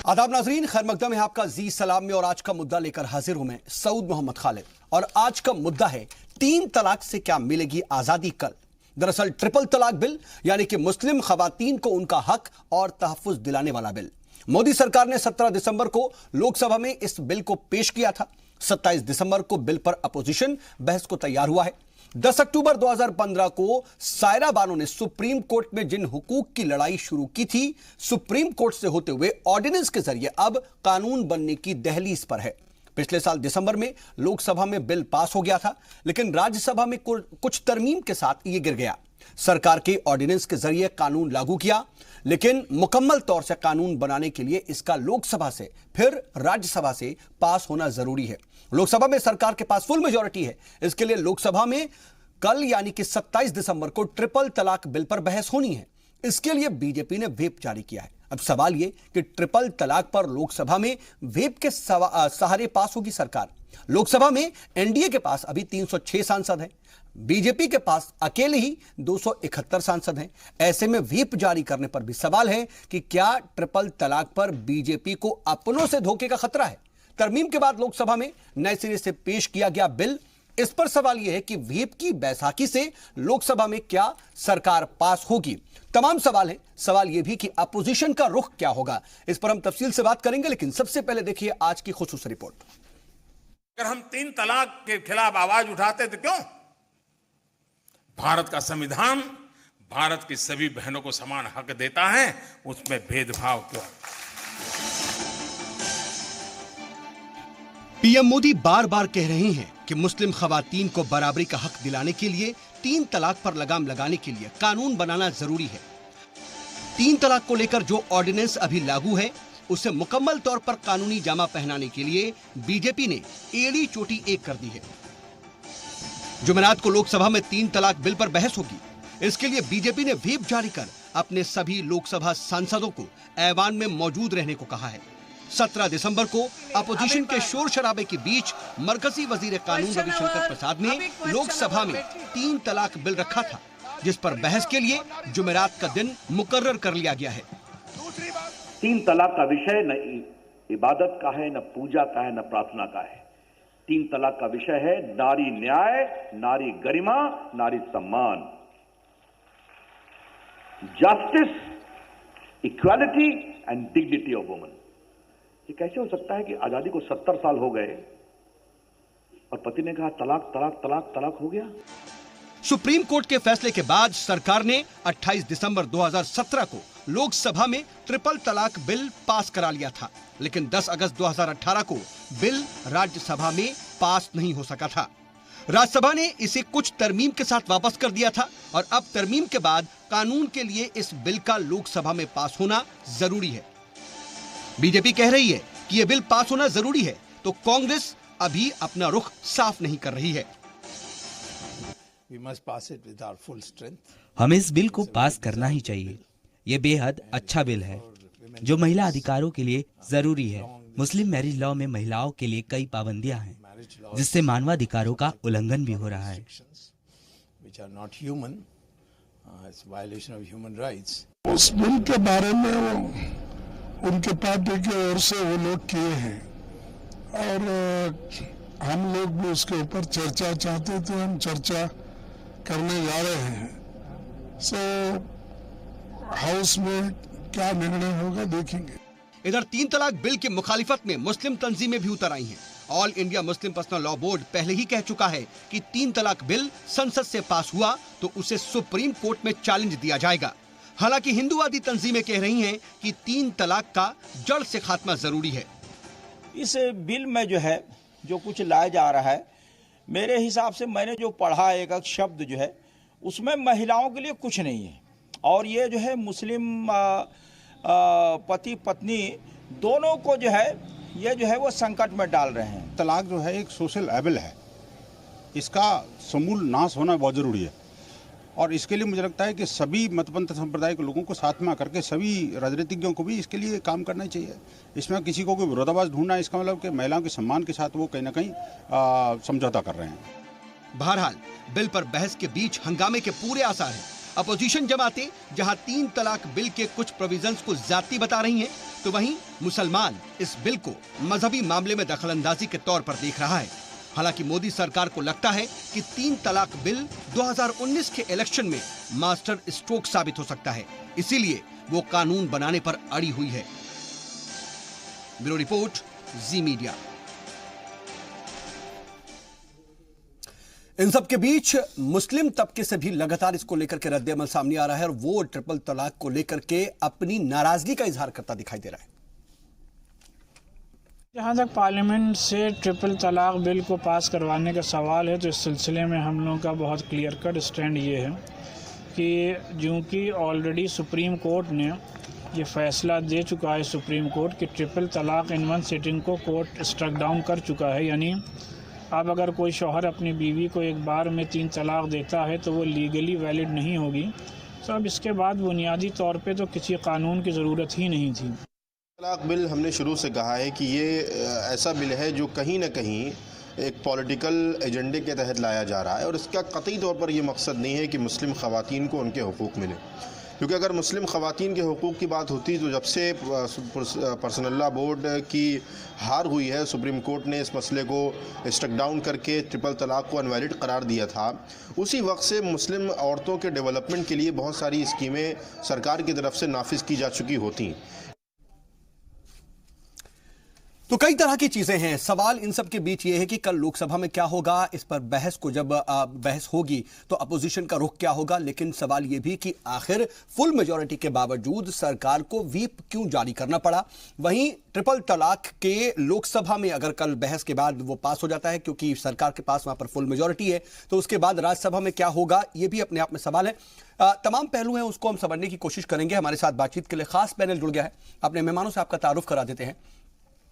आदाब नाजरीन, खैर मकदम है आपका जी सलाम में। और आज का मुद्दा लेकर हाजिर हूं मैं सऊद मोहम्मद खालिद। और आज का मुद्दा है 3 तलाक से क्या मिलेगी आजादी कल। दरअसल ट्रिपल तलाक बिल यानी कि मुस्लिम खवातीन को उनका हक और तहफ्फुज दिलाने वाला बिल मोदी सरकार ने 17 दिसंबर को लोकसभा में इस बिल को पेश किया था। 27 दिसंबर को बिल पर अपोजिशन बहस को तैयार हुआ है। 10 अक्टूबर 2015 को सायरा बानो ने सुप्रीम कोर्ट में जिन हुकूक की लड़ाई शुरू की थी, सुप्रीम कोर्ट से होते हुए ऑर्डिनेंस के जरिए अब कानून बनने की दहलीज पर है। पिछले साल दिसंबर में लोकसभा में बिल पास हो गया था, लेकिन राज्यसभा में कुछ तरमीम के साथ यह गिर गया। सरकार के ऑर्डिनेंस के जरिए कानून लागू किया, लेकिन मुकम्मल तौर से कानून बनाने के लिए इसका लोकसभा से फिर राज्यसभा से पास होना जरूरी है। लोकसभा में सरकार के पास फुल मेजॉरिटी है। इसके लिए लोकसभा में कल यानी कि 27 दिसंबर को ट्रिपल तलाक बिल पर बहस होनी है। इसके लिए बीजेपी ने व्हिप जारी किया है। अब सवाल यह कि ट्रिपल तलाक पर लोकसभा में व्हिप के सहारे पास होगी सरकार। लोकसभा में एनडीए के पास अभी 306 सांसद हैं, बीजेपी के पास अकेले ही 271 सांसद हैं। ऐसे में व्हिप जारी करने पर भी सवाल है कि क्या ट्रिपल तलाक पर बीजेपी को अपनों से धोखे का खतरा है। तरमीम के बाद लोकसभा में नए सिरे से पेश किया गया बिल, इस पर सवाल यह है कि व्हिप की बैसाखी से लोकसभा में क्या सरकार पास होगी। तमाम सवाल है। सवाल यह भी कि अपोजिशन का रुख क्या होगा। इस पर हम तफसील से बात करेंगे, लेकिन सबसे पहले देखिए आज की खुसूसी रिपोर्ट। अगर हम 3 तलाक के खिलाफ आवाज उठाते तो क्यों? भारत का संविधान भारत की सभी बहनों को समान हक देता है, उसमें भेदभाव क्यों? पीएम मोदी बार बार कह रहे हैं कि मुस्लिम खवातीन को बराबरी का हक दिलाने के लिए 3 तलाक पर लगाम लगाने के लिए कानून बनाना जरूरी है। 3 तलाक को लेकर जो ऑर्डिनेंस अभी लागू है, उसे मुकम्मल तौर पर कानूनी जामा पहनाने के लिए बीजेपी ने एड़ी चोटी एक कर दी है। जुमेरात को लोकसभा में 3 तलाक बिल पर बहस होगी। इसके लिए बीजेपी ने व्हिप जारी कर अपने सभी लोकसभा सांसदों को ऐवान में मौजूद रहने को कहा है। 17 दिसंबर को अपोजिशन के शोर शराबे के बीच मरकजी वजीर कानून रविशंकर प्रसाद ने लोकसभा में 3 तलाक बिल रखा था, जिस पर बहस के लिए जुमेरात का दिन मुकर्रर कर लिया गया है। 3 तलाक का विषय न इबादत का है, न पूजा का है, न प्रार्थना का है। 3 तलाक का विषय है नारी न्याय, नारी गरिमा, नारी सम्मान, justice, equality and dignity of woman. ये कैसे हो सकता है कि आजादी को 70 साल हो गए और पति ने कहा तलाक तलाक तलाक तलाक हो गया? सुप्रीम कोर्ट के फैसले के बाद सरकार ने 28 दिसंबर 2017 को लोकसभा में ट्रिपल तलाक बिल पास करा लिया था, लेकिन 10 अगस्त 2018 को बिल राज्यसभा में पास नहीं हो सका था। राज्यसभा ने इसे कुछ तरमीम के साथ वापस कर दिया था और अब तरमीम के बाद कानून के लिए इस बिल का लोकसभा में पास होना जरूरी है। बीजेपी कह रही है कि यह बिल पास होना जरूरी है, तो कांग्रेस अभी अपना रुख साफ नहीं कर रही है। हमें इस बिल को पास करना ही चाहिए। ये बेहद अच्छा बिल है जो महिला अधिकारों के लिए जरूरी है। मुस्लिम मैरिज लॉ में महिलाओं के लिए कई पाबंदियां हैं, जिससे मानवाधिकारों का उल्लंघन भी हो रहा है। उस बिल के बारे में वो उनके पार्टी की ओर से वो लोग किए हैं और हम लोग भी उसके ऊपर चर्चा चाहते थे। हम चर्चा करने जा रहे हैं। सो हाउस में क्या निर्णय होगा देखेंगे। इधर 3 तलाक बिल की मुखालिफत में मुस्लिम तंजीमें भी उतर आई हैं। All India Muslim personal law board पहले ही कह चुका है कि 3 तलाक बिल संसद से पास हुआ तो उसे सुप्रीम कोर्ट में चैलेंज दिया जाएगा। हालांकि हिंदूवादी तंजीमें कह रही हैं कि 3 तलाक का जड़ से खात्मा जरूरी है। इस बिल में जो है जो कुछ लाया जा रहा है, मेरे हिसाब से मैंने जो पढ़ा एक शब्द जो है उसमें महिलाओं के लिए कुछ नहीं है। और ये जो है मुस्लिम पति पत्नी दोनों को जो है ये जो है वो संकट में डाल रहे हैं। तलाक जो है एक सोशल एबल है, इसका समूल नाश होना बहुत ज़रूरी है। और इसके लिए मुझे लगता है कि सभी मतपंथ संप्रदाय के लोगों को साथ में आकर के सभी राजनीतिज्ञों को भी इसके लिए काम करना चाहिए। इसमें किसी को कोई विरोधाभास ढूंढना, इसका मतलब कि महिलाओं के सम्मान के साथ वो कहीं ना कहीं समझौता कर रहे हैं। बहरहाल बिल पर बहस के बीच हंगामे के पूरे आसार हैं। अपोजिशन जमातें जहां 3 तलाक बिल के कुछ प्रोविजंस को ज्यादती बता रही हैं, तो वहीं मुसलमान इस बिल को मजहबी मामले में दखलंदाजी के तौर पर देख रहा है। हालांकि मोदी सरकार को लगता है कि 3 तलाक बिल 2019 के इलेक्शन में मास्टर स्ट्रोक साबित हो सकता है, इसीलिए वो कानून बनाने पर अड़ी हुई है। ब्यूरो रिपोर्ट, जी मीडिया। इन सब के बीच मुस्लिम तबके से भी लगातार इसको लेकर के रद्द-ए-अमल सामने आ रहा है और वो ट्रिपल तलाक को लेकर के अपनी नाराजगी का इजहार करता दिखाई दे रहा है। जहाँ तक पार्लियामेंट से ट्रिपल तलाक बिल को पास करवाने का सवाल है, तो इस सिलसिले में हम लोगों का बहुत क्लियर कट स्टैंड ये है कि जो कि ऑलरेडी सुप्रीम कोर्ट ने ये फैसला दे चुका है, सुप्रीम कोर्ट कि ट्रिपल तलाक इन वन सिटिंग को कोर्ट स्ट्रक डाउन कर चुका है। यानी अब अगर कोई शौहर अपनी बीवी को एक बार में 3 तलाक देता है तो वो लीगली वैलिड नहीं होगी। तो अब इसके बाद बुनियादी तौर पे तो किसी कानून की ज़रूरत ही नहीं थी। तलाक बिल हमने शुरू से कहा है कि ये ऐसा बिल है जो कहीं ना कहीं एक पॉलिटिकल एजेंडे के तहत लाया जा रहा है और इसका कतई तौर पर ये मकसद नहीं है कि मुस्लिम ख़वातीन को उनके हुकूक मिले, क्योंकि अगर मुस्लिम ख़वातीन के हुकूक की बात होती तो जब से पर्सनल लॉ बोर्ड की हार हुई है, सुप्रीम कोर्ट ने इस मसले को स्ट्रक डाउन करके ट्रिपल तलाक को अनवैलिड करार दिया था, उसी वक्त से मुस्लिम औरतों के डेवलपमेंट के लिए बहुत सारी स्कीमें सरकार की तरफ से नाफिज की जा चुकी होती। तो कई तरह की चीजें हैं। सवाल इन सब के बीच ये है कि कल लोकसभा में क्या होगा, इस पर बहस को जब बहस होगी तो अपोजिशन का रुख क्या होगा। लेकिन सवाल ये भी कि आखिर फुल मेजॉरिटी के बावजूद सरकार को व्हीप क्यों जारी करना पड़ा। वहीं ट्रिपल तलाक के लोकसभा में अगर कल बहस के बाद वो पास हो जाता है, क्योंकि सरकार के पास वहां पर फुल मेजॉरिटी है, तो उसके बाद राज्यसभा में क्या होगा, ये भी अपने आप में सवाल है। तमाम पहलू हैं, उसको हम समझने की कोशिश करेंगे। हमारे साथ बातचीत के लिए खास पैनल जुड़ गया है। अपने मेहमानों से आपका तारुफ करा देते हैं।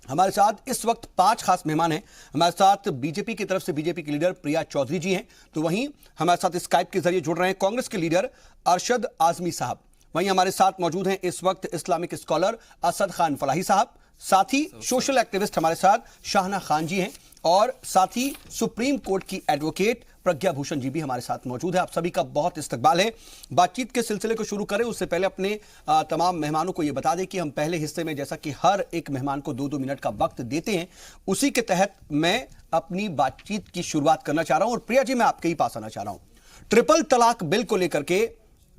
हमारे साथ इस वक्त 5 खास मेहमान हैं। हमारे साथ बीजेपी की तरफ से बीजेपी के लीडर प्रिया चौधरी जी हैं, तो वहीं हमारे साथ स्काइप के जरिए जुड़ रहे हैं कांग्रेस के लीडर अरशद आजमी साहब। वहीं हमारे साथ मौजूद हैं इस वक्त इस्लामिक स्कॉलर असद खान फलाही साहब, साथ ही सोशल एक्टिविस्ट हमारे साथ शाहना खान जी हैं और साथ ही सुप्रीम कोर्ट की एडवोकेट प्रज्ञा भूषण जी भी हमारे साथ मौजूद है। आप सभी का बहुत इस्तकबाल है। बातचीत के सिलसिले को शुरू करें उससे पहले अपने तमाम मेहमानों को यह बता दें कि हम पहले हिस्से में जैसा कि हर एक मेहमान को 2-2 मिनट का वक्त देते हैं, उसी के तहत मैं अपनी बातचीत की शुरुआत करना चाह रहा हूं। और प्रिया जी, मैं आपके ही पास आना चाह रहा हूं। ट्रिपल तलाक बिल को लेकर के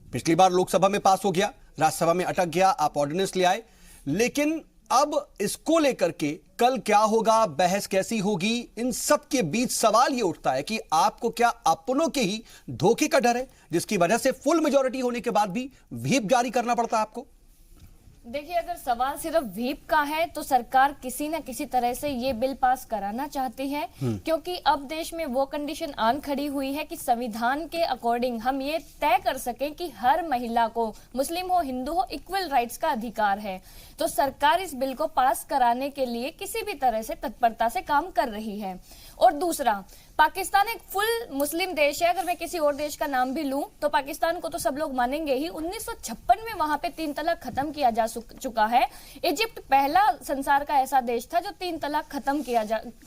पिछली बार लोकसभा में पास हो गया, राज्यसभा में अटक गया, आप ऑर्डिनेंस ले आए, लेकिन अब इसको लेकर के कल क्या होगा, बहस कैसी होगी, इन सब के बीच सवाल ये उठता है कि आपको क्या अपनों के ही धोखे का डर है, जिसकी वजह से फुल मेजॉरिटी होने के बाद भी व्हीप जारी करना पड़ता है आपको? देखिए, अगर सवाल सिर्फ व्हीप का है तो सरकार किसी न किसी तरह से ये बिल पास कराना चाहती है, क्योंकि अब देश में वो कंडीशन आन खड़ी हुई है कि संविधान के अकॉर्डिंग हम ये तय कर सकें कि हर महिला को, मुस्लिम हो हिंदू हो, इक्वल राइट्स का अधिकार है। तो सरकार इस बिल को पास कराने के लिए किसी भी तरह से तत्परता से काम कर रही है। और दूसरा, पाकिस्तान एक फुल मुस्लिम देश है। अगर मैं किसी और देश का नाम भी लूं तो पाकिस्तान को तो सब लोग मानेंगे ही। 1956 में वहां पे 3 तलाक खत्म किया जा चुका है। इजिप्ट पहला संसार का ऐसा देश था जो 3 तलाक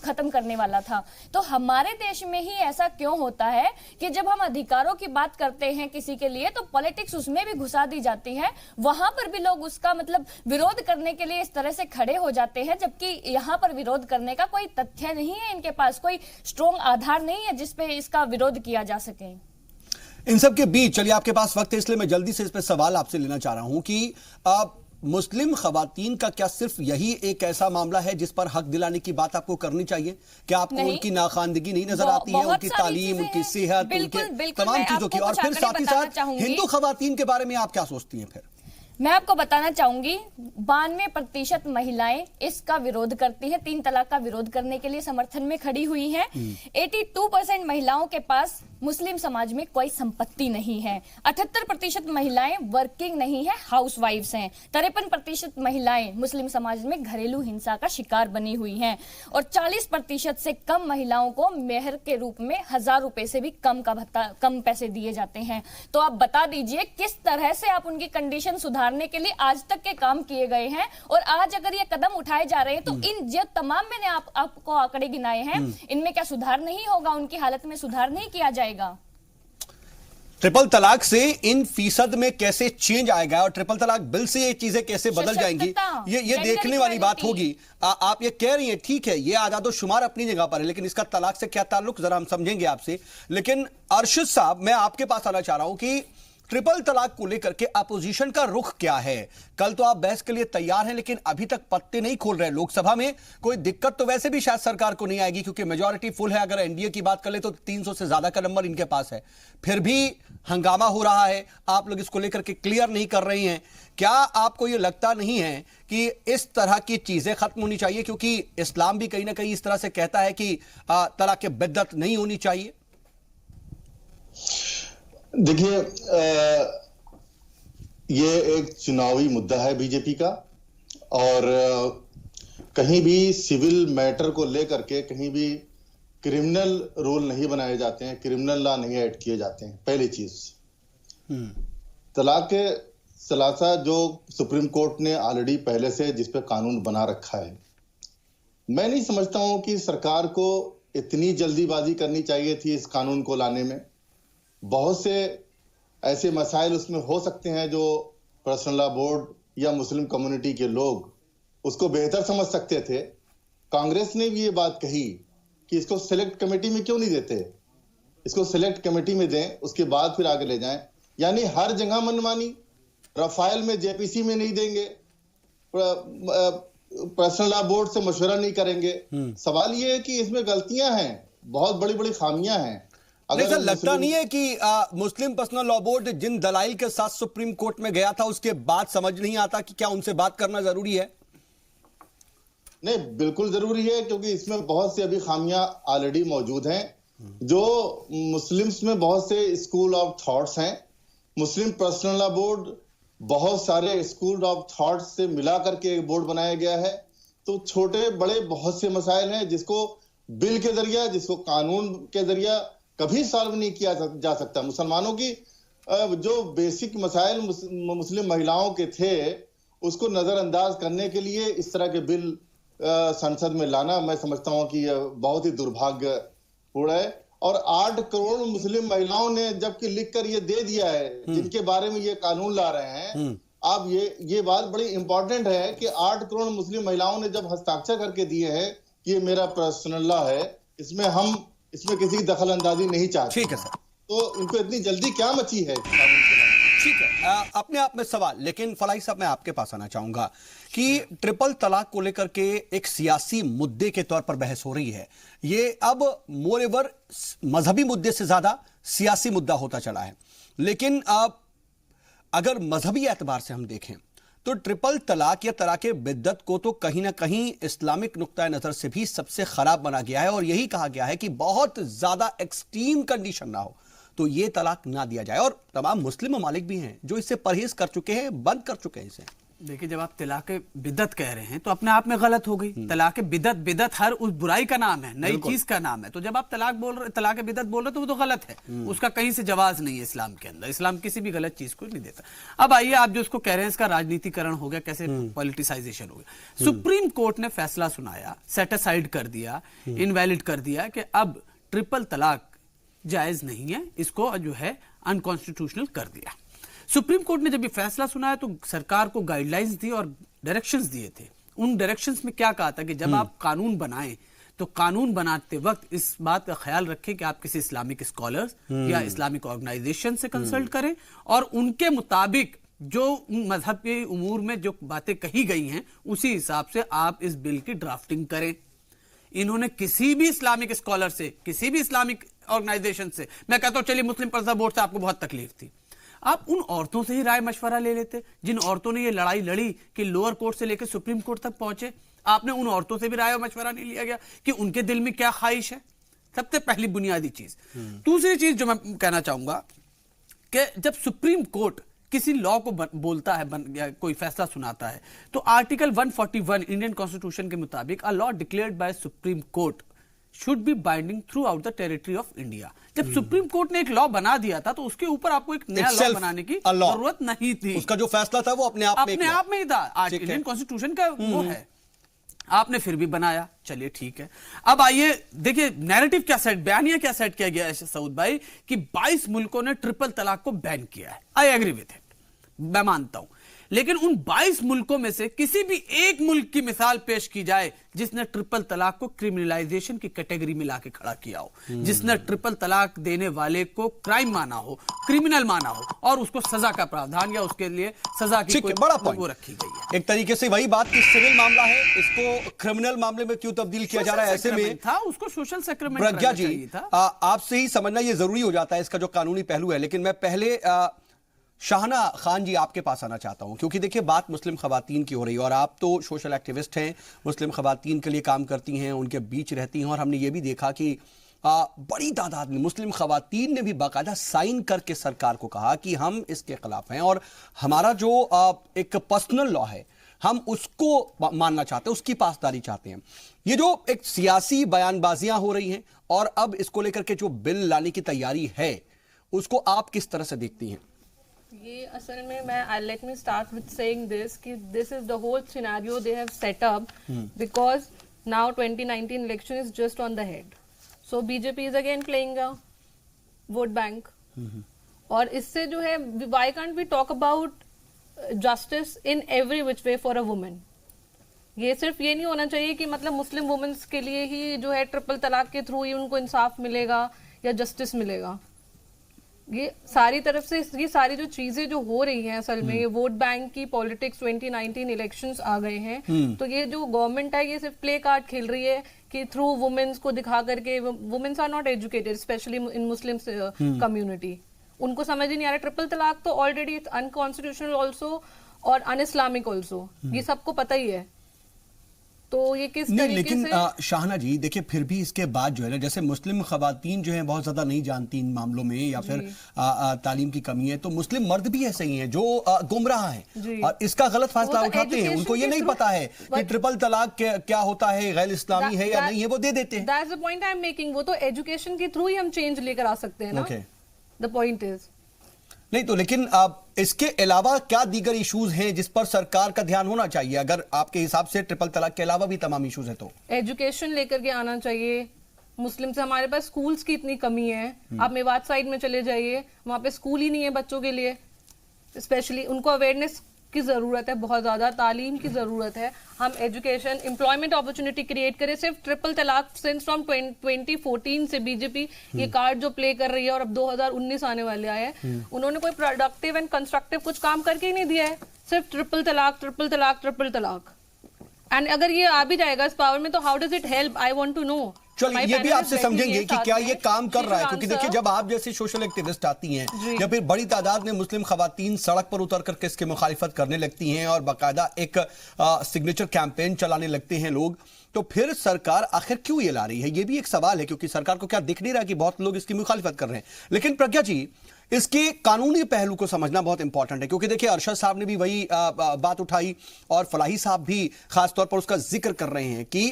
खत्म करने वाला था। तो हमारे देश में ही ऐसा क्यों होता है कि जब हम अधिकारों की बात करते हैं किसी के लिए तो पॉलिटिक्स उसमें भी घुसा दी जाती है। वहां पर भी लोग उसका मतलब विरोध करने के लिए इस तरह से खड़े हो जाते हैं, जबकि यहाँ पर विरोध करने का कोई तथ्य नहीं है, इनके पास कोई स्ट्रॉन्ग आधार नहीं है जिसपे इसका विरोध किया जा सके। इन सब के बीच चलिए, आपके पास वक्त है इसलिए मैं जल्दी से इस पे सवाल आपसे लेना चाह रहा हूं कि मुस्लिम खवातीन का क्या सिर्फ यही एक ऐसा मामला है जिस पर हक दिलाने की बात आपको करनी चाहिए? क्या आपको उनकी नाखानदगी नहीं नजर आती है, उनकी तालीम, उनकी सेहत, उनके तमाम चीजों की? और फिर साथ ही साथ हिंदू खवातीन के बारे में आप क्या सोचती हैं? फिर मैं आपको बताना चाहूंगी, 92% महिलाएं इसका विरोध करती हैं, 3 तलाक का विरोध करने के लिए समर्थन में खड़ी हुई हैं। 82% महिलाओं के पास मुस्लिम समाज में कोई संपत्ति नहीं है। 78% महिलाएं वर्किंग नहीं है, हाउसवाइफ्स हैं। 53% महिलाएं मुस्लिम समाज में घरेलू हिंसा का शिकार बनी हुई हैं। और 40% से कम महिलाओं को मेहर के रूप में 1000 रुपए से भी कम पैसे दिए जाते हैं। तो आप बता दीजिए किस तरह से आप उनकी कंडीशन सुधारने के लिए आज तक के काम किए गए हैं, और आज अगर ये कदम उठाए जा रहे हैं तो इन जो तमाम मैंने आपको आंकड़े गिनाए हैं, इनमें क्या सुधार नहीं होगा? उनकी हालत में सुधार नहीं किया जाएगा? ट्रिपल तलाक से इन फीसद में कैसे चेंज आएगा और ट्रिपल तलाक बिल से ये चीजें कैसे बदल जाएंगी, ये देखने वाली बात होगी। आप ये कह रही हैं, ठीक है, ये आजादोशुमार अपनी जगह पर है, लेकिन इसका तलाक से क्या ताल्लुक, जरा हम समझेंगे आपसे। लेकिन अरशद साहब, मैं आपके पास आना चाह रहा हूं कि ट्रिपल तलाक को लेकर के अपोजिशन का रुख क्या है? कल तो आप बहस के लिए तैयार हैं, लेकिन अभी तक पत्ते नहीं खोल रहे लोकसभा में। कोई दिक्कत तो वैसे भी शायद सरकार को नहीं आएगी क्योंकि मेजॉरिटी फुल है। अगर एनडीए की बात कर ले तो 300 से ज्यादा का नंबर इनके पास है, फिर भी हंगामा हो रहा है। आप लोग इसको लेकर के क्लियर नहीं कर रही हैं। क्या आपको यह लगता नहीं है कि इस तरह की चीजें खत्म होनी चाहिए, क्योंकि इस्लाम भी कहीं ना कहीं इस तरह से कहता है कि तलाक बिद्दत नहीं होनी चाहिए? देखिए, ये एक चुनावी मुद्दा है बीजेपी का, और कहीं भी सिविल मैटर को लेकर के कहीं भी क्रिमिनल रूल नहीं बनाए जाते हैं, क्रिमिनल लॉ नहीं ऐड किए जाते हैं। पहली चीज, तलाक सलासा जो सुप्रीम कोर्ट ने ऑलरेडी पहले से जिस पे कानून बना रखा है, मैं नहीं समझता हूं कि सरकार को इतनी जल्दीबाजी करनी चाहिए थी इस कानून को लाने में। बहुत से ऐसे मसाइल उसमें हो सकते हैं जो पर्सनल लॉ बोर्ड या मुस्लिम कम्युनिटी के लोग उसको बेहतर समझ सकते थे। कांग्रेस ने भी ये बात कही कि इसको सिलेक्ट कमेटी में क्यों नहीं देते, इसको सिलेक्ट कमेटी में दें, उसके बाद फिर आगे ले जाएं। यानी हर जगह मनमानी, रफाइल में जेपीसी में नहीं देंगे, पर्सनल लॉ बोर्ड से मशवरा नहीं करेंगे। सवाल ये है कि इसमें गलतियां हैं, बहुत बड़ी बड़ी खामियां हैं। अगर लगता नहीं है कि मुस्लिम पर्सनल लॉ बोर्ड जिन दलाइल के साथ सुप्रीम कोर्ट में गया था उसके बाद समझ नहीं आता कि क्या उनसे बात करना जरूरी है? नहीं, बिल्कुल जरूरी है, क्योंकि इसमें बहुत सी अभी खामियां ऑलरेडी मौजूद हैं। जो मुस्लिम्स में बहुत से स्कूल ऑफ थॉट्स हैं, मुस्लिम पर्सनल लॉ बोर्ड बहुत सारे स्कूल ऑफ थॉट्स से मिला करके एक बोर्ड बनाया गया है। तो छोटे बड़े बहुत से मसाइल हैं जिसको बिल के जरिए, जिसको कानून के जरिए कभी सॉल्व नहीं किया जा सकता। मुसलमानों की जो बेसिक मसाइल मुस्लिम महिलाओं के थे उसको नजरअंदाज करने के लिए इस तरह के बिल संसद में लाना, मैं समझता हूं कि यह बहुत ही दुर्भाग्यपूर्ण है। और 8 करोड़ मुस्लिम महिलाओं ने जबकि लिखकर ये दे दिया है जिनके बारे में ये कानून ला रहे हैं। अब ये बात बड़ी इंपॉर्टेंट है कि 8 करोड़ मुस्लिम महिलाओं ने जब हस्ताक्षर करके दिए हैं कि ये मेरा पर्सनल लॉ है, इसमें किसी की दखल अंदाजी नहीं चाहते। ठीक है सर, तो इनको इतनी जल्दी क्या मची है? ठीक है, अपने आप में सवाल। लेकिन फलाही साहब, मैं आपके पास आना चाहूंगा कि ट्रिपल तलाक को लेकर के एक सियासी मुद्दे के तौर पर बहस हो रही है। ये अब मोरेवर मजहबी मुद्दे से ज्यादा सियासी मुद्दा होता चला है। लेकिन अगर मजहबी एतबार से हम देखें तो ट्रिपल तलाक या तलाक बिद्दत को तो कहीं ना कहीं इस्लामिक नुक्ता नजर से भी सबसे खराब बना गया है, और यही कहा गया है कि बहुत ज्यादा एक्सट्रीम कंडीशन ना हो तो ये तलाक ना दिया जाए। और तमाम मुस्लिम ममालिक भी हैं जो इससे परहेज कर चुके हैं, बंद कर चुके हैं इसे। देखिए, जब आप तलाक बिदत कह रहे हैं तो अपने आप में गलत हो गई। तलाक बिदत हर उस बुराई का नाम है, नई चीज का नाम है। तो जब आप तलाक बिदत बोल रहे तो वो तो गलत है, उसका कहीं से जवाज नहीं है इस्लाम के अंदर। इस्लाम किसी भी गलत चीज को नहीं देता। अब आइए, आप जो उसको कह रहे हैं इसका राजनीतिकरण हो गया, कैसे पॉलिटिसाइजेशन हो गया। सुप्रीम कोर्ट ने फैसला सुनाया, सेट असाइड कर दिया, इनवैलिड कर दिया कि अब ट्रिपल तलाक जायज नहीं है, इसको जो है अनकॉन्स्टिट्यूशनल कर दिया। सुप्रीम कोर्ट ने जब ये फैसला सुनाया तो सरकार को गाइडलाइंस दी और डायरेक्शंस दिए थे। उन डायरेक्शंस में क्या कहा था कि जब आप कानून बनाएं तो कानून बनाते वक्त इस बात का ख्याल रखें कि आप किसी इस्लामिक स्कॉलर्स या इस्लामिक ऑर्गेनाइजेशन से कंसल्ट करें और उनके मुताबिक जो मजहब के उमूर में जो बातें कही गई हैं उसी हिसाब से आप इस बिल की ड्राफ्टिंग करें। इन्होंने किसी भी इस्लामिक स्कॉलर से, किसी भी इस्लामिक ऑर्गेनाइजेशन से, मैं कहता हूं चलिए मुस्लिम पर्सनल बोर्ड से आपको बहुत तकलीफ थी, आप उन औरतों से ही राय मशवरा ले लेते जिन औरतों ने ये लड़ाई लड़ी कि लोअर कोर्ट से लेकर सुप्रीम कोर्ट तक पहुंचे। आपने उन औरतों से भी राय और मशवरा नहीं लिया गया कि उनके दिल में क्या ख्वाहिश है। सबसे पहली बुनियादी चीज। दूसरी चीज जो मैं कहना चाहूंगा कि जब सुप्रीम कोर्ट किसी लॉ को बोलता है, कोई फैसला सुनाता है, तो आर्टिकल 141 इंडियन कॉन्स्टिट्यूशन के मुताबिक a law declared by supreme court should be binding through out the territory of India. जब सुप्रीम कोर्ट ने एक लॉ बना दिया था तो उसके ऊपर आपको एक नया लॉ बनाने की जरूरत नहीं थी। उसका जो फैसला था वो अपने आप में ही था। इंडियन कॉन्स्टिट्यूशन का वो है। आपने फिर भी बनाया, चलिए ठीक है। अब आइए देखिए नैरेटिव क्या सेट, बयानिया क्या सेट किया गया है सऊद भाई कि 22 मुल्कों ने ट्रिपल तलाक को बैन किया है। आई एग्री विथ इट, मैं मानता हूं, लेकिन उन 22 मुल्कों में से किसी भी एक मुल्क की मिसाल पेश की जाए जिसने ट्रिपल तलाक को क्रिमिनलाइजेशन की कैटेगरी में लाके खड़ा किया हो, जिसने ट्रिपल तलाक देने वाले को क्राइम माना हो, क्रिमिनल माना हो और उसको सजा का प्रावधान या उसके लिए सजा की कोई बड़ा वो रखी गई है। एक तरीके से वही बात कि सिविल मामला है, इसको क्रिमिनल मामले में क्यों तब्दील किया जा रहा है? ऐसे में था उसको सोशल सेक्रेमेंट प्रज्ञा जी, आपसे ही समझना ये जरूरी हो जाता है इसका जो कानूनी पहलू है, लेकिन मैं पहले शाहना खान जी आपके पास आना चाहता हूं, क्योंकि देखिए बात मुस्लिम खवातीन की हो रही है और आप तो सोशल एक्टिविस्ट हैं, मुस्लिम खवातीन के लिए काम करती हैं, उनके बीच रहती हैं, और हमने ये भी देखा कि बड़ी तादाद में मुस्लिम खवातीन ने भी बाकायदा साइन करके सरकार को कहा कि हम इसके खिलाफ हैं और हमारा जो एक पर्सनल लॉ है हम उसको मानना चाहते हैं, उसकी पासदारी चाहते हैं। ये जो एक सियासी बयानबाजियां हो रही हैं और अब इसको लेकर के जो बिल लाने की तैयारी है उसको आप किस तरह से देखती हैं? ये असल में मैं let me start with saying this कि this is the whole scenario they have set up because now 2019 election is just on the head, so BJP is again playing a vote bank. और इससे जो है why can't we talk about justice in every which way for a woman. ये सिर्फ ये नहीं होना चाहिए कि मतलब मुस्लिम वुमेन्स के लिए ही जो है ट्रिपल तलाक के थ्रू ही उनको इंसाफ मिलेगा या जस्टिस मिलेगा। ये सारी तरफ से ये सारी जो चीजें जो हो रही हैं असल में ये वोट बैंक की पॉलिटिक्स 2019 इलेक्शंस आ गए हैं, तो ये जो गवर्नमेंट है ये सिर्फ प्ले कार्ड खेल रही है कि थ्रू वुमेन्स को दिखा करके, womens are not educated specially in Muslim community, उनको समझ ही नहीं आ रहा। ट्रिपल तलाक तो ऑलरेडी इट्स अनकॉन्स्टिट्यूशनल ऑल्सो और अन इस्लामिक ऑल्सो, ये सबको पता ही है। तो ये किस नहीं, लेकिन शाहना जी देखिए फिर भी इसके बाद जो है ना, जैसे मुस्लिम खवातीन जो है बहुत ज्यादा नहीं जानती इन मामलों में या फिर तालीम की कमी है, तो मुस्लिम मर्द भी ऐसे ही हैं जो गुमराह हैं और इसका गलत फैसला उठाते हैं, उनको ये नहीं पता है कि ट्रिपल तलाक क्या होता है, गैर इस्लामी है या नहीं है, वो दे देते हैं। That's the point I am making. वो तो एजुकेशन के थ्रू ही हम चेंज लेकर आ सकते हैं ना। द पॉइंट इज नहीं तो, लेकिन इसके अलावा क्या दीगर इश्यूज हैं जिस पर सरकार का ध्यान होना चाहिए? अगर आपके हिसाब से ट्रिपल तलाक के अलावा भी तमाम इश्यूज हैं तो एजुकेशन लेकर के आना चाहिए। मुस्लिम से हमारे पास स्कूल्स की इतनी कमी है, आप मेवात साइड में चले जाइए, वहां पे स्कूल ही नहीं है बच्चों के लिए, स्पेशली उनको अवेयरनेस की जरूरत है, बहुत ज्यादा तालीम की जरूरत है। हम एजुकेशन, एम्प्लॉयमेंट अपॉर्चुनिटी क्रिएट करें। सिर्फ ट्रिपल तलाक सिंस फ्रॉम 2014 से बीजेपी ये कार्ड जो प्ले कर रही है और अब 2019 आने वाले आए हैं, उन्होंने कोई प्रोडक्टिव एंड कंस्ट्रक्टिव कुछ काम करके ही नहीं दिया है, सिर्फ ट्रिपल तलाक ट्रिपल तलाक ट्रिपल तलाक। एंड अगर ये आ भी जाएगा इस पावर में तो how does it help? I want to know. चलिए ये भी आपसे समझेंगे कि क्या ये काम कर रहा है, क्योंकि देखिए जब आप जैसे सोशल एक्टिविस्ट आती हैं या फिर बड़ी तादाद में मुस्लिम खवातीन सड़क पर उतर करके इसकी मुखालिफत करने लगती हैं और बाकायदा एक सिग्नेचर कैंपेन चलाने लगते हैं लोग, तो फिर सरकार आखिर क्यों ये ला रही है? ये भी एक सवाल है, क्योंकि सरकार को क्या दिख नहीं रहा कि बहुत लोग इसकी मुखालिफत कर रहे हैं। लेकिन प्रज्ञा जी, इसके कानूनी पहलू को समझना बहुत इंपॉर्टेंट है, क्योंकि देखिए अरशद साहब ने भी वही बात उठाई और फलाही साहब भी खासतौर पर उसका जिक्र कर रहे हैं कि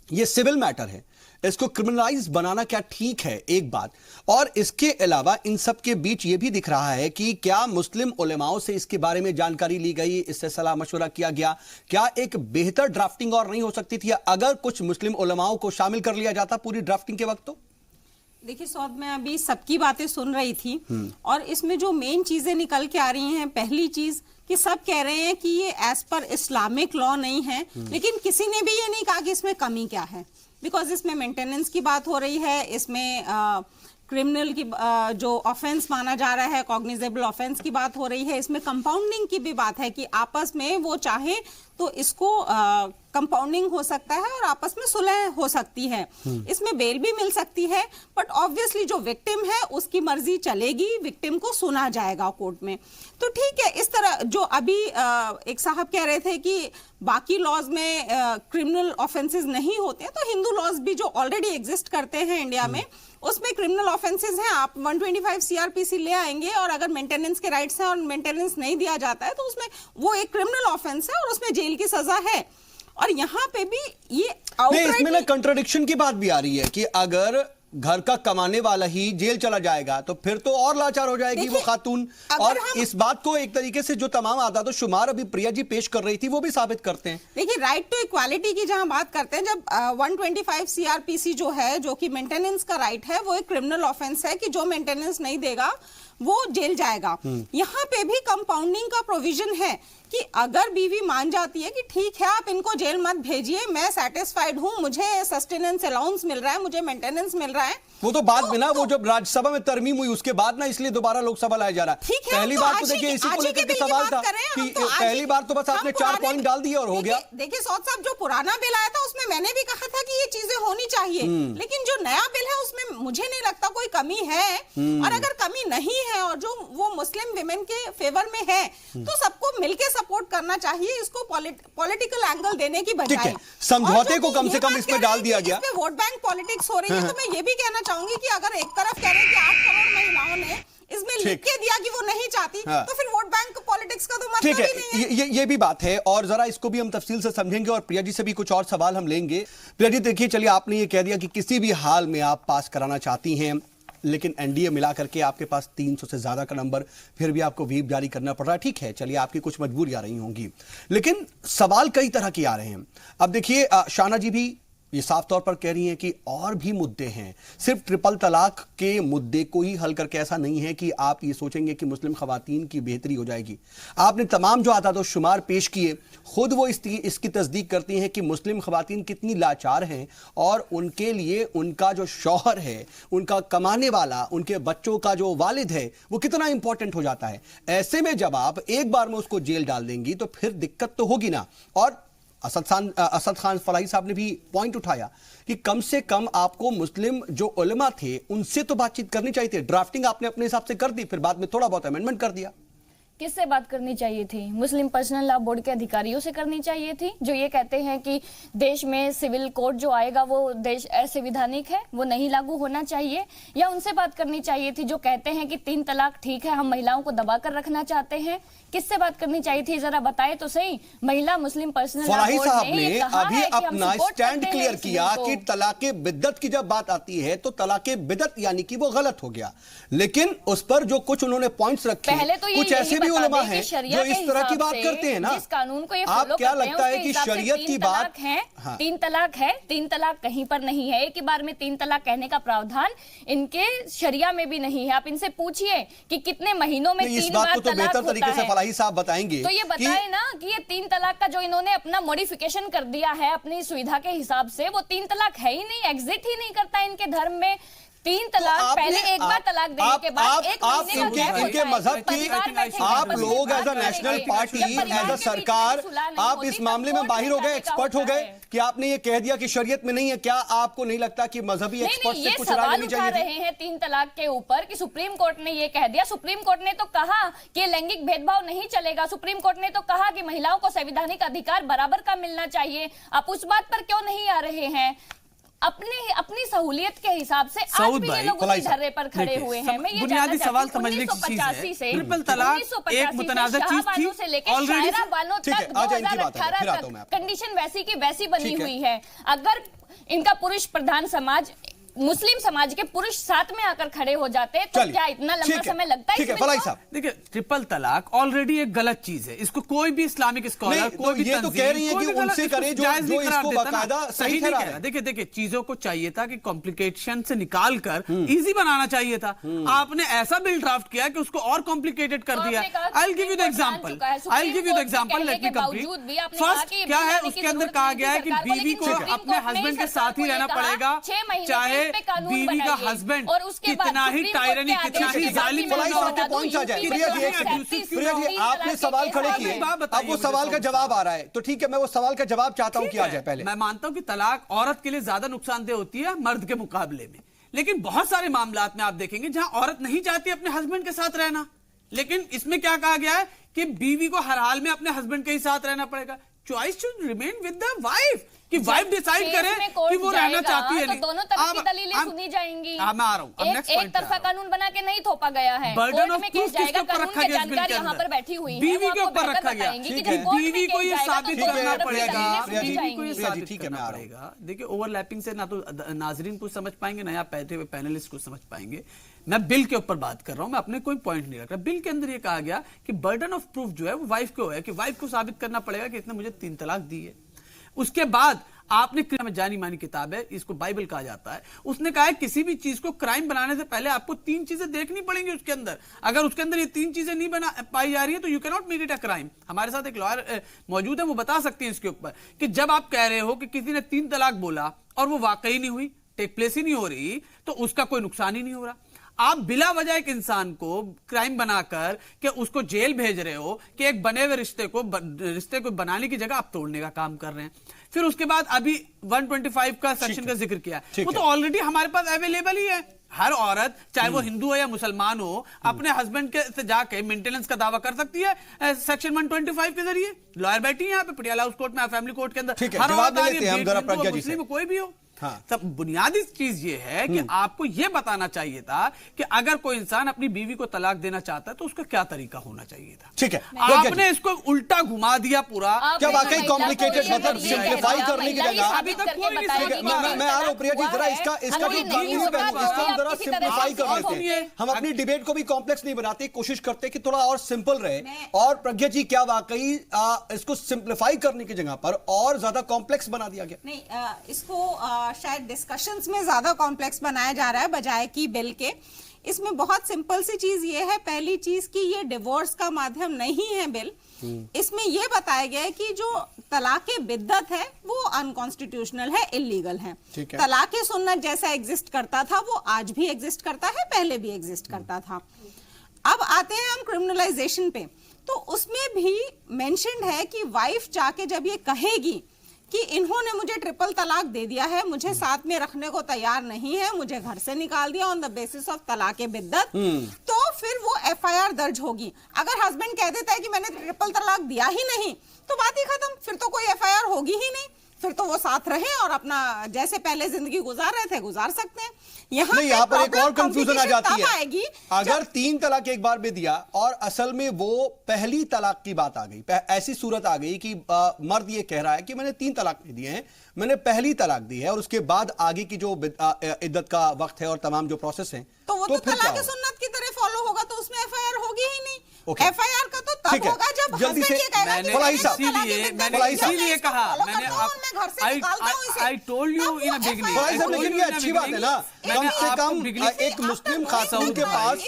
ये सिविल मैटर है, इसको क्रिमिनलाइज बनाना क्या ठीक है? एक बात, और इसके अलावा इन सब के बीच ये भी दिख रहा है कि क्या मुस्लिम उलेमाओं से इसके बारे में जानकारी ली गई, इससे सलाह मशवरा किया गया? क्या एक बेहतर ड्राफ्टिंग और नहीं हो सकती थी अगर कुछ मुस्लिम उलेमाओं को शामिल कर लिया जाता पूरी ड्राफ्टिंग के वक्त? तो देखिए सौद, मैं अभी सबकी बातें सुन रही थी और इसमें जो मेन चीजें निकल के आ रही हैं, पहली चीज कि सब कह रहे हैं कि ये एज पर इस्लामिक लॉ नहीं है, लेकिन किसी ने भी ये नहीं कहा कि इसमें कमी क्या है, बिकॉज इसमें मेंटेनेंस की बात हो रही है, इसमें क्रिमिनल की जो ऑफेंस माना जा रहा है, कॉग्निजेबल ऑफेंस की बात हो रही है, इसमें कंपाउंडिंग की भी बात है कि आपस में वो चाहे तो इसको कंपाउंडिंग हो सकता है और आपस में सुलह हो सकती है, इसमें बेल भी मिल सकती है, बट ऑब्वियसली जो विक्टिम है उसकी मर्जी चलेगी, विक्टिम को सुना जाएगा कोर्ट में। तो ठीक है, इस तरह जो अभी एक साहब कह रहे थे कि बाकी लॉज में क्रिमिनल ऑफेंसेस नहीं होते, तो हिंदू लॉज भी जो ऑलरेडी एग्जिस्ट करते हैं इंडिया में उसमें क्रिमिनल ऑफेंसेस हैं। आप 125 सीआरपीसी ले आएंगे और अगर मेंटेनेंस के राइट्स हैं और मेंटेनेंस नहीं दिया जाता है तो उसमें वो एक क्रिमिनल ऑफेंस है और उसमें जेल की सजा है। और यहाँ पे भी ये नहीं, इसमें ना कंट्राडिक्शन की बात भी आ रही है कि अगर घर का कमाने वाला ही जेल चला जाएगा तो फिर तो और लाचार हो जाएगी वो खातून। और इस बात को एक तरीके से जो तमाम आदाद शुमार अभी प्रिया जी पेश कर रही थी वो भी साबित करते हैं। देखिए, राइट टू इक्वालिटी की जहां बात करते हैं, जब 125 सीआरपीसी जो है, जो कि मेंटेनेंस का राइट है, वो एक क्रिमिनल ऑफेंस है कि जो मेंटेनेंस नहीं देगा वो जेल जाएगा। यहाँ पे भी कंपाउंडिंग का प्रोविजन है कि अगर बीवी मान जाती है कि ठीक है आप इनको जेल मत भेजिए, मैं सेटिस्फाइड हूँ, मुझे सस्टेनेंस अलाउंस मिल रहा है, मुझे मेंटेनेंस मिल रहा है, वो तो बाद में ना, वो जब राज्यसभा में तरमीम हुई उसके बाद ना, इसलिए दोबारा लोकसभा लाया जा रहा है। पहली बार तो देखिए इसी को लेकर के सवाल था कि पहली बार तो बस आपने 4 पॉइंट डाल दिए और हो गया। देखिए सौद साहब, जो पुराना बिल आया था उसमें मैंने भी कहा था कि ये चीजें होनी चाहिए, लेकिन जो नया बिल है उसमें मुझे नहीं लगता कोई कमी है। और अगर कमी नहीं है और जो वो मुस्लिम विमेन के फेवर में है तो सबको मिलकर सपोर्ट करना चाहिए, इसको पॉलिटिकल एंगल देने की बजाय समझौते को कम से कम इसमें डाल दिया गया। वोट बैंक पॉलिटिक्स हो रही है, तो मैं ये भी कहना चाहूंगी कि अगर एक तरफ कह रहे हैं कि 8 करोड़ महिलाओं ने इसमें लिख के दिया कि वो नहीं चाहती, तो फिर वोट बैंक पॉलिटिक्स का तो मतलब ही नहीं है। ये भी बात है और जरा इसको भी हम तफसील से समझेंगे और प्रिया जी से भी कुछ और सवाल हम लेंगे। प्रिया जी देखिए, चलिए आपने ये कह दिया कि किसी भी हाल में आप पास कराना चाहती हैं, लेकिन एनडीए मिला करके आपके पास 300 से ज्यादा का नंबर, फिर भी आपको व्हीप जारी करना पड़ रहा है। ठीक है, चलिए आपकी कुछ मजबूरियां रही होंगी, लेकिन सवाल कई तरह के आ रहे हैं। अब देखिए शाना जी भी ये साफ तौर पर कह रही हैं कि और भी मुद्दे हैं, सिर्फ ट्रिपल तलाक के मुद्दे को ही हल करके ऐसा नहीं है कि आप ये सोचेंगे कि मुस्लिम खवातीन की बेहतरी हो जाएगी। आपने तमाम जो आदाद और शुमार पेश किए, खुद वो इसकी तस्दीक करती हैं कि मुस्लिम खवातीन कितनी लाचार हैं और उनके लिए उनका जो शौहर है, उनका कमाने वाला, उनके बच्चों का जो वालिद है, वो कितना इंपॉर्टेंट हो जाता है। ऐसे में जब आप एक बार में उसको जेल डाल देंगी तो फिर दिक्कत तो होगी ना। और असद खान फलाही साहब ने भी पॉइंट उठाया कि कम से कम आपको मुस्लिम जो उलमा थे उनसे तो बातचीत करनी चाहिए थी। ड्राफ्टिंग आपने अपने हिसाब से कर दी, फिर बाद में थोड़ा बहुत अमेंडमेंट कर दिया। किससे बात करनी चाहिए थी? मुस्लिम पर्सनल लॉ बोर्ड के अधिकारियों से करनी चाहिए थी, जो ये कहते हैं कि देश में सिविल कोड जो आएगा वो देश असंवैधानिक है, वो नहीं लागू होना चाहिए। या उनसे बात करनी चाहिए थी जो कहते हैं कि 3 तलाक ठीक है, हम महिलाओं को दबाकर रखना चाहते हैं। किससे बात करनी चाहिए थी, जरा बताए तो सही। महिला मुस्लिम पर्सनल लॉ बोर्ड ने अभी अपना स्टैंड क्लियर किया कि तलाके बिद्दत की जब बात आती है तो तलाके बिद्दत यानी कि वो गलत हो गया, लेकिन उस पर जो कुछ उन्होंने पॉइंट्स रखे, पहले तो कुछ ऐसे भी उलमा हैं जो इस तरह की बात करते हैं ना। जिस कानून को ये आप क्या लगता है कि शरीयत की बात है? 3 तलाक है, 3 तलाक कहीं पर नहीं है। एक ही बार में 3 तलाक कहने का प्रावधान इनके शरिया में भी नहीं है। आप इनसे पूछिए कि कितने महीनों में 3 बार तलाक होता है। फलाही साहब बताएंगे तो ये बताए ना कि ये 3 तलाक का जो इन्होंने अपना मॉडिफिकेशन कर दिया है अपनी सुविधा के हिसाब से, वो 3 तलाक है ही नहीं, एग्जिट ही नहीं करता इनके धर्म में। 3 तलाक तो पहले एक बार तलाक देने के बाद एक महीने का इनके मजहब की आप लोग as a national party, as a सरकार, आप इस मामले में माहिर हो गए, एक्सपर्ट हो गए कि आपने ये कह दिया कि शरीयत में नहीं है। क्या आपको नहीं लगता कि मजहबी एक्सपर्ट से कुछ राय लेनी चाहिए? रहे हैं 3 तलाक के ऊपर कि सुप्रीम कोर्ट ने ये कह दिया। सुप्रीम कोर्ट ने तो कहा कि लैंगिक भेदभाव नहीं चलेगा। सुप्रीम कोर्ट ने तो कहा कि महिलाओं को संवैधानिक अधिकार बराबर का मिलना चाहिए। आप उस बात पर क्यों नहीं आ रहे हैं? अपनी सहूलियत के हिसाब से आज भी ये लोग उसी धर्रे पर खड़े हुए हैं। मैं ये बुनियादी सवाल समझने की चीज है, ट्रिपल तलाक एक मुतनाज़ा चीज थी, ऑलरेडी बानों तक 2018 तक कंडीशन वैसी की वैसी बनी हुई है। अगर इनका पुरुष प्रधान समाज, मुस्लिम समाज के पुरुष साथ में आकर खड़े हो जाते तो क्या इतना लंबा समय लगता है? ठीक है फलाही साहब, देखिए ट्रिपल तलाक ऑलरेडी एक गलत चीज है। इसको कोई भी इस्लामिक स्कॉलर, कोई भी ये तो कह रही है कि उनसे करे जो इसको बाकायदा सही कह रहा है। देखिए चीजों को चाहिए था कि कॉम्प्लिकेशन से निकाल कर इजी बनाना चाहिए था। आपने ऐसा बिल ड्राफ्ट किया कि उसको और कॉम्प्लिकेटेड कर दिया। I will give you the example, I will give you the example, let me complete. First क्या है, उसके अंदर कहा गया है कि बीवी को अपने हस्बैंड के साथ ही रहना पड़ेगा, चाहे बीवी का हस्बैंड कितना ही टायरनी, कितना ही जालिम पहुंच जाए। प्रिया जी आपने सवाल खड़े किए, अब वो सवाल का जवाब आ रहा है, तो ठीक है मैं वो सवाल का जवाब चाहता हूं कि आ जाए। पहले मैं मानता हूं कि तलाक औरत के लिए ज्यादा नुकसानदेह होती है मर्द के मुकाबले में, लेकिन बहुत सारे मामलात में आप देखेंगे जहां औरत नहीं चाहती अपने हस्बैंड के साथ रहना, लेकिन इसमें क्या कहा गया है कि बीवी को हर हाल में अपने हस्बैंड के ही साथ रहना पड़ेगा। Choice should remain with the wife, कि वाइफ डिसाइड करे कि वो रहना चाहती है तो दोनों तरफ की दलीलें सुनी जाएंगी। मैं आ रहा हूं, एक तरफा कानून बना के नहीं थोपा गया है, बर्डन ऑफ में प्रूफ किसके ऊपर रखा गया? जानकारी यहाँ पर बैठी हुई है, बीवी के ऊपर रखा गया। बीवी को ये साबित करना पड़ेगा, बीवी को ये साबित करना पड़ेगा। देखिए, ओवरलैपिंग से ना तो नाजरीन कुछ समझ पाएंगे, ना यहाँ बैठे हुए पैनलिस्ट कुछ समझ पाएंगे। मैं बिल के ऊपर बात कर रहा हूं, मैं अपने कोई पॉइंट नहीं रख रहा। बिल के अंदर ये कहा गया कि बर्डन ऑफ प्रूफ जो है वो वाइफ को है, कि वाइफ को साबित करना पड़ेगा कि इसने मुझे 3 तलाक दी है। उसके बाद आपने जानी मानी किताब है, इसको बाइबल कहा जाता है, उसने कहा है किसी भी चीज को क्राइम बनाने से पहले आपको 3 चीजें देखनी पड़ेंगी उसके अंदर। अगर उसके अंदर ये 3 चीजें नहीं पाई जा रही है तो you can not make it a crime. हमारे साथ एक लॉयर मौजूद है, वो बता सकते हैं इसके ऊपर कि जब आप कह रहे हो कि किसी ने 3 तलाक बोला और वो वाकई नहीं हुई, टेक प्लेस ही नहीं हो रही, तो उसका कोई नुकसान ही नहीं हो रहा। आप बिला वजह एक इंसान को क्राइम बनाकर के उसको जेल भेज रहे हो कि एक बने हुए रिश्ते को बनाने की जगह आप तोड़ने का काम कर रहे हैं। फिर उसके बाद अभी 125 का सेक्शन का जिक्र किया, वो तो ऑलरेडी हमारे पास अवेलेबल ही है। हर औरत, चाहे वो हिंदू हो या मुसलमान हो, अपने हस्बैंड के से जाके मेंटेनेंस का दावा कर सकती है सेक्शन 125 के जरिए। लॉयर बैठी है यहाँ पे पटियाला हाउस कोर्ट में, फैमिली कोर्ट के अंदर। हर औरत, मुस्लिम कोई भी हो। तब बुनियादी चीज ये है कि आपको ये बताना चाहिए था कि अगर कोई इंसान अपनी बीवी को तलाक देना चाहता है तो उसका क्या तरीका होना चाहिए था। ठीक है, आपने इसको उल्टा घुमा दिया पूरा। क्या वाकई कॉम्प्लिकेटेड, मतलब सिंप्लीफाई करने की जगह अभी तक कोई मैं आ रहा हूं प्रिया जी, जरा इसका जो कानूनी पहलू, इसको हम जरा सिंप्लीफाई कर लेते हैं। हम अपनी डिबेट को भी कॉम्प्लेक्स नहीं बनाते, कोशिश करते कि थोड़ा और सिंपल रहे। और प्रज्ञा जी, क्या वाकई इसको सिंप्लीफाई करने की जगह पर और ज्यादा कॉम्प्लेक्स बना दिया गया? नहीं, इसको शायद डिस्कशंस में ज्यादा कॉम्प्लेक्स बनाया जा रहा है बजाय कि बिल के। इसमें बहुत सिंपल सी चीज ये है, पहली चीज कि ये डिवोर्स का माध्यम नहीं है बिल। इसमें ये बताया गया है कि जो तलाक़े बिद्दत है वो अनकॉन्स्टिट्यूशनल है, इलीगल है। तलाक़े सुन्नत जैसा एग्जिस्ट करता था वो आज भी एग्जिस्ट करता है, पहले भी एग्जिस्ट करता था। अब आते हैं हम क्रिमिनलाइजेशन पे, तो उसमें भी मेंशन्ड है कि वाइफ जाके जब ये कहेगी कि इन्होंने मुझे ट्रिपल तलाक दे दिया है, मुझे साथ में रखने को तैयार नहीं है, मुझे घर से निकाल दिया ऑन द बेसिस ऑफ तलाक़े बिद्दत, तो फिर वो एफआईआर दर्ज होगी। अगर हस्बैंड कह देता है कि मैंने ट्रिपल तलाक दिया ही नहीं, तो बात ही खत्म, फिर तो कोई एफआईआर होगी ही नहीं, फिर तो वो साथ रहे और अपना जैसे पहले जिंदगी गुजार रहे थे गुजार सकते हैं। यहाँ पर एक और कंफ्यूजन आ जाती है, अगर 3 तलाक एक बार में दिया और असल में वो पहली तलाक की बात आ गई, ऐसी सूरत आ गई कि मर्द ये कह रहा है कि मैंने 3 तलाक नहीं दिए हैं, मैंने पहली तलाक दी है, और उसके बाद आगे की जो इद्दत का वक्त है और तमाम जो प्रोसेस है, तो वो तो तलाक सुन्नत की तरह फॉलो होगा, तो उसमें एफआईआर होगी ही नहीं। एफआईआर का तो तब होगा जब जल्दी से इसीलिए कहा मैंने, I told you in beginning. लेकिन ये अच्छी बात है ना, कम से कम एक मुस्लिम खातून के पास,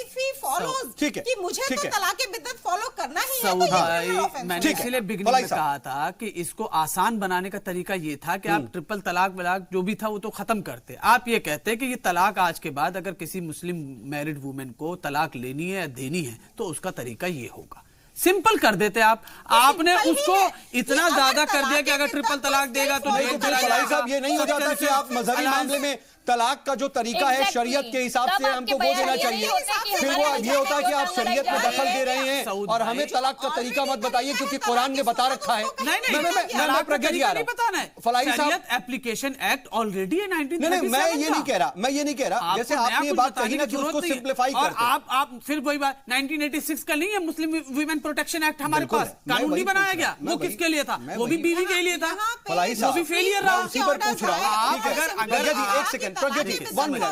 ठीक है, कि मुझे तो तलाक़े बिद्दत फॉलो करना ही है। मैंने इसलिए बिगनिंग में कहा था कि इसको आसान बनाने का तरीका ये था कि आप ट्रिपल तलाक वलाक जो भी था वो तो खत्म करते। आप ये कहते कि ये तलाक आज के बाद अगर किसी मुस्लिम मैरिड वुमेन को तलाक लेनी है या देनी है तो उसका तरीका ये होगा। सिंपल कर देते आप। आपने उसको इतना ज्यादा कर दिया कि अगर ट्रिपल तलाक देगा तो साहब ये नहीं हो जाता कि आप मजहबी मामले में तलाक का जो तरीका है शरीयत के हिसाब से हमको वो देना चाहिए, फिर वो ये होता है कि आप शरीयत में दखल दे रहे हैं और हमें तलाक का तरीका मत बताइए क्योंकि कुरान ने बता रखा है। मैं प्रज्ञा जी आ रहा हूं, फलाई साहब एप्लीकेशन एक्ट ऑलरेडी है 1937 नहीं, मैं ये नहीं कह रहा, जैसे आपने ये बात कही ना कि उसको सिंप्लीफाई करते हैं। आप फिर वही बात 1986 का नहीं है मुस्लिम वीमेन प्रोटेक्शन एक्ट हमारे पास, कानून नहीं बनाया गया, वो किसके लिए था? वो भी बीवी के लिए था, वो भी फेलियर रहा। उसी पर पूछ रहा हूं। अगर एक सेकंड प्रज्ञा जी, 1 मिनट,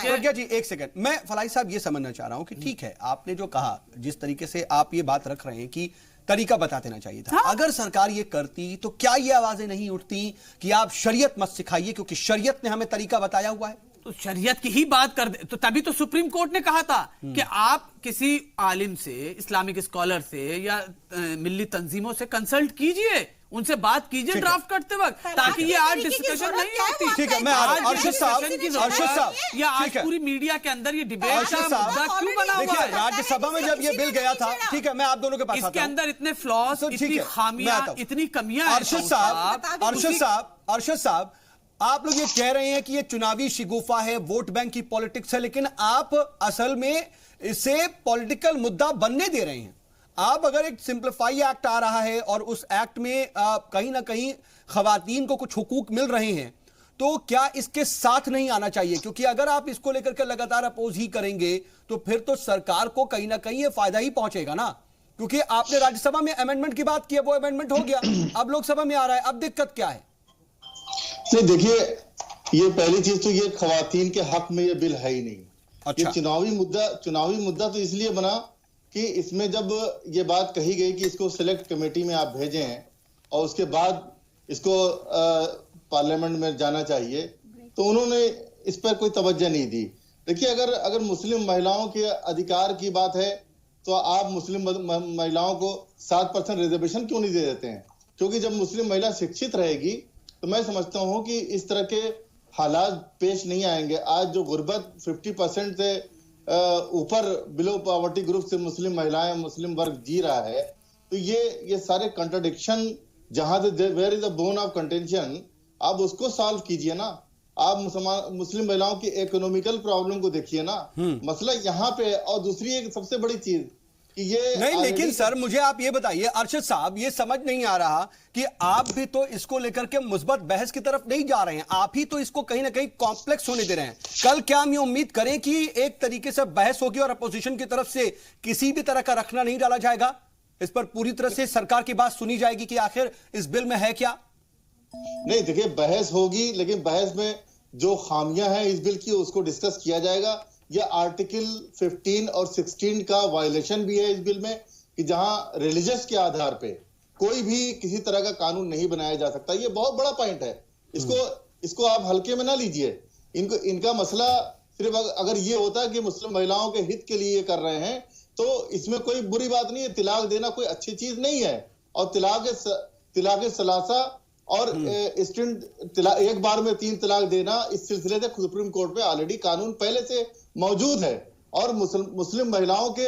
प्रज्ञा जी एक सेकंड, मैं फलाई साहब ये समझना चाह रहा हूं कि ठीक है, आपने जो कहा, जिस तरीके से आप ये बात रख रहे हैं कि तरीका बता देना चाहिए था, अगर सरकार ये करती तो क्या ये आवाजें नहीं उठती कि आप शरीयत मत सिखाइए क्योंकि शरीयत ने हमें तरीका बताया हुआ है? तो शरीयत की ही बात कर दे तो तभी तो सुप्रीम कोर्ट ने कहा था कि आप किसी आलिम से, इस्लामिक स्कॉलर से या मिल्ली तंजीमों से कंसल्ट कीजिए, उनसे बात कीजिए ड्राफ्ट करते वक्त, ताकि ये आज डिस्कशन नहीं होती। ठीक है, मैं अर्शद साहब या आज पूरी मीडिया के अंदर ये डिबेट का मुद्दा क्यों बना हुआ है? राज्यसभा में जब ये बिल गया था, ठीक है, मैं आप दोनों के पास इसके अंदर इतने फ्लॉज, इतनी खामियां, इतनी कमियां। अर्शद साहब, आप लोग ये कह रहे हैं कि ये चुनावी शिगुफा है, वोट बैंक की पॉलिटिक्स है, लेकिन आप असल में इसे पॉलिटिकल मुद्दा बनने दे रहे हैं। आप अगर एक सिंप्लीफाई एक्ट आ रहा है और उस एक्ट में कहीं ना कहीं खवातीन को कुछ हुकूक मिल रहे हैं, तो क्या इसके साथ नहीं आना चाहिए? क्योंकि अगर आप इसको लेकर के लगातार अपोज ही करेंगे तो फिर तो सरकार को कहीं ना कहीं ये फायदा ही पहुंचेगा ना, क्योंकि आपने राज्यसभा में अमेंडमेंट की बात की है, वो अमेंडमेंट हो गया, अब लोकसभा में आ रहा है, अब दिक्कत क्या है? नहीं देखिए, ये पहली चीज तो ये खवातीन के हक में ये बिल है ही नहीं। अच्छा। ये चुनावी मुद्दा तो इसलिए बना कि इसमें जब ये बात कही गई कि इसको सिलेक्ट कमेटी में आप भेजें और उसके बाद इसको पार्लियामेंट में जाना चाहिए, तो उन्होंने इस पर कोई तवज्जो नहीं दी। देखिए, अगर मुस्लिम महिलाओं के अधिकार की बात है तो आप मुस्लिम महिलाओं को 7% रिजर्वेशन क्यों नहीं दे देते हैं? क्योंकि जब मुस्लिम महिला शिक्षित रहेगी तो मैं समझता हूं कि इस तरह के हालात पेश नहीं आएंगे। आज जो गुर्बत 50% से ऊपर बिलो पॉवर्टी ग्रुप से मुस्लिम महिलाएं, मुस्लिम वर्ग जी रहा है, तो ये सारे कंट्राडिक्शन, जहां से where is the bone of contention, आप उसको सॉल्व कीजिए ना। आप मुस्लिम महिलाओं की इकोनॉमिकल प्रॉब्लम को देखिए ना, मसला यहाँ पे। और दूसरी एक सबसे बड़ी चीज कि ये नहीं, लेकिन सर मुझे आप ये बताइए, अरशद साहब, ये समझ नहीं आ रहा कि आप भी तो इसको लेकर के मुस्बत बहस की तरफ नहीं जा रहे हैं, आप ही तो इसको कहीं ना कहीं कॉम्प्लेक्स होने दे रहे हैं। कल क्या हम ये उम्मीद करें कि एक तरीके से बहस होगी और अपोजिशन की तरफ से किसी भी तरह का रखना नहीं डाला जाएगा, इस पर पूरी तरह से सरकार की बात सुनी जाएगी कि आखिर इस बिल में है क्या? नहीं देखिए, बहस होगी, लेकिन बहस में जो खामियां हैं इस बिल की उसको डिस्कस किया जाएगा। यह आर्टिकल 15 और 16 का वायलेशन भी है इस बिल में, कि जहां रिलीजियस के आधार पे कोई भी किसी तरह का कानून नहीं बनाया जा सकता। ये बहुत बड़ा पॉइंट है, इसको आप हल्के में ना लीजिए। इनका मसला सिर्फ अगर ये होता है कि मुस्लिम महिलाओं के हित के लिए ये कर रहे हैं तो इसमें कोई बुरी बात नहीं है। तिलाक देना कोई अच्छी चीज नहीं है, और तिलाक सलासा और एक बार में 3 तलाक देना, इस सिलसिले से सुप्रीम कोर्ट में ऑलरेडी कानून पहले से मौजूद है। और मुस्लिम महिलाओं के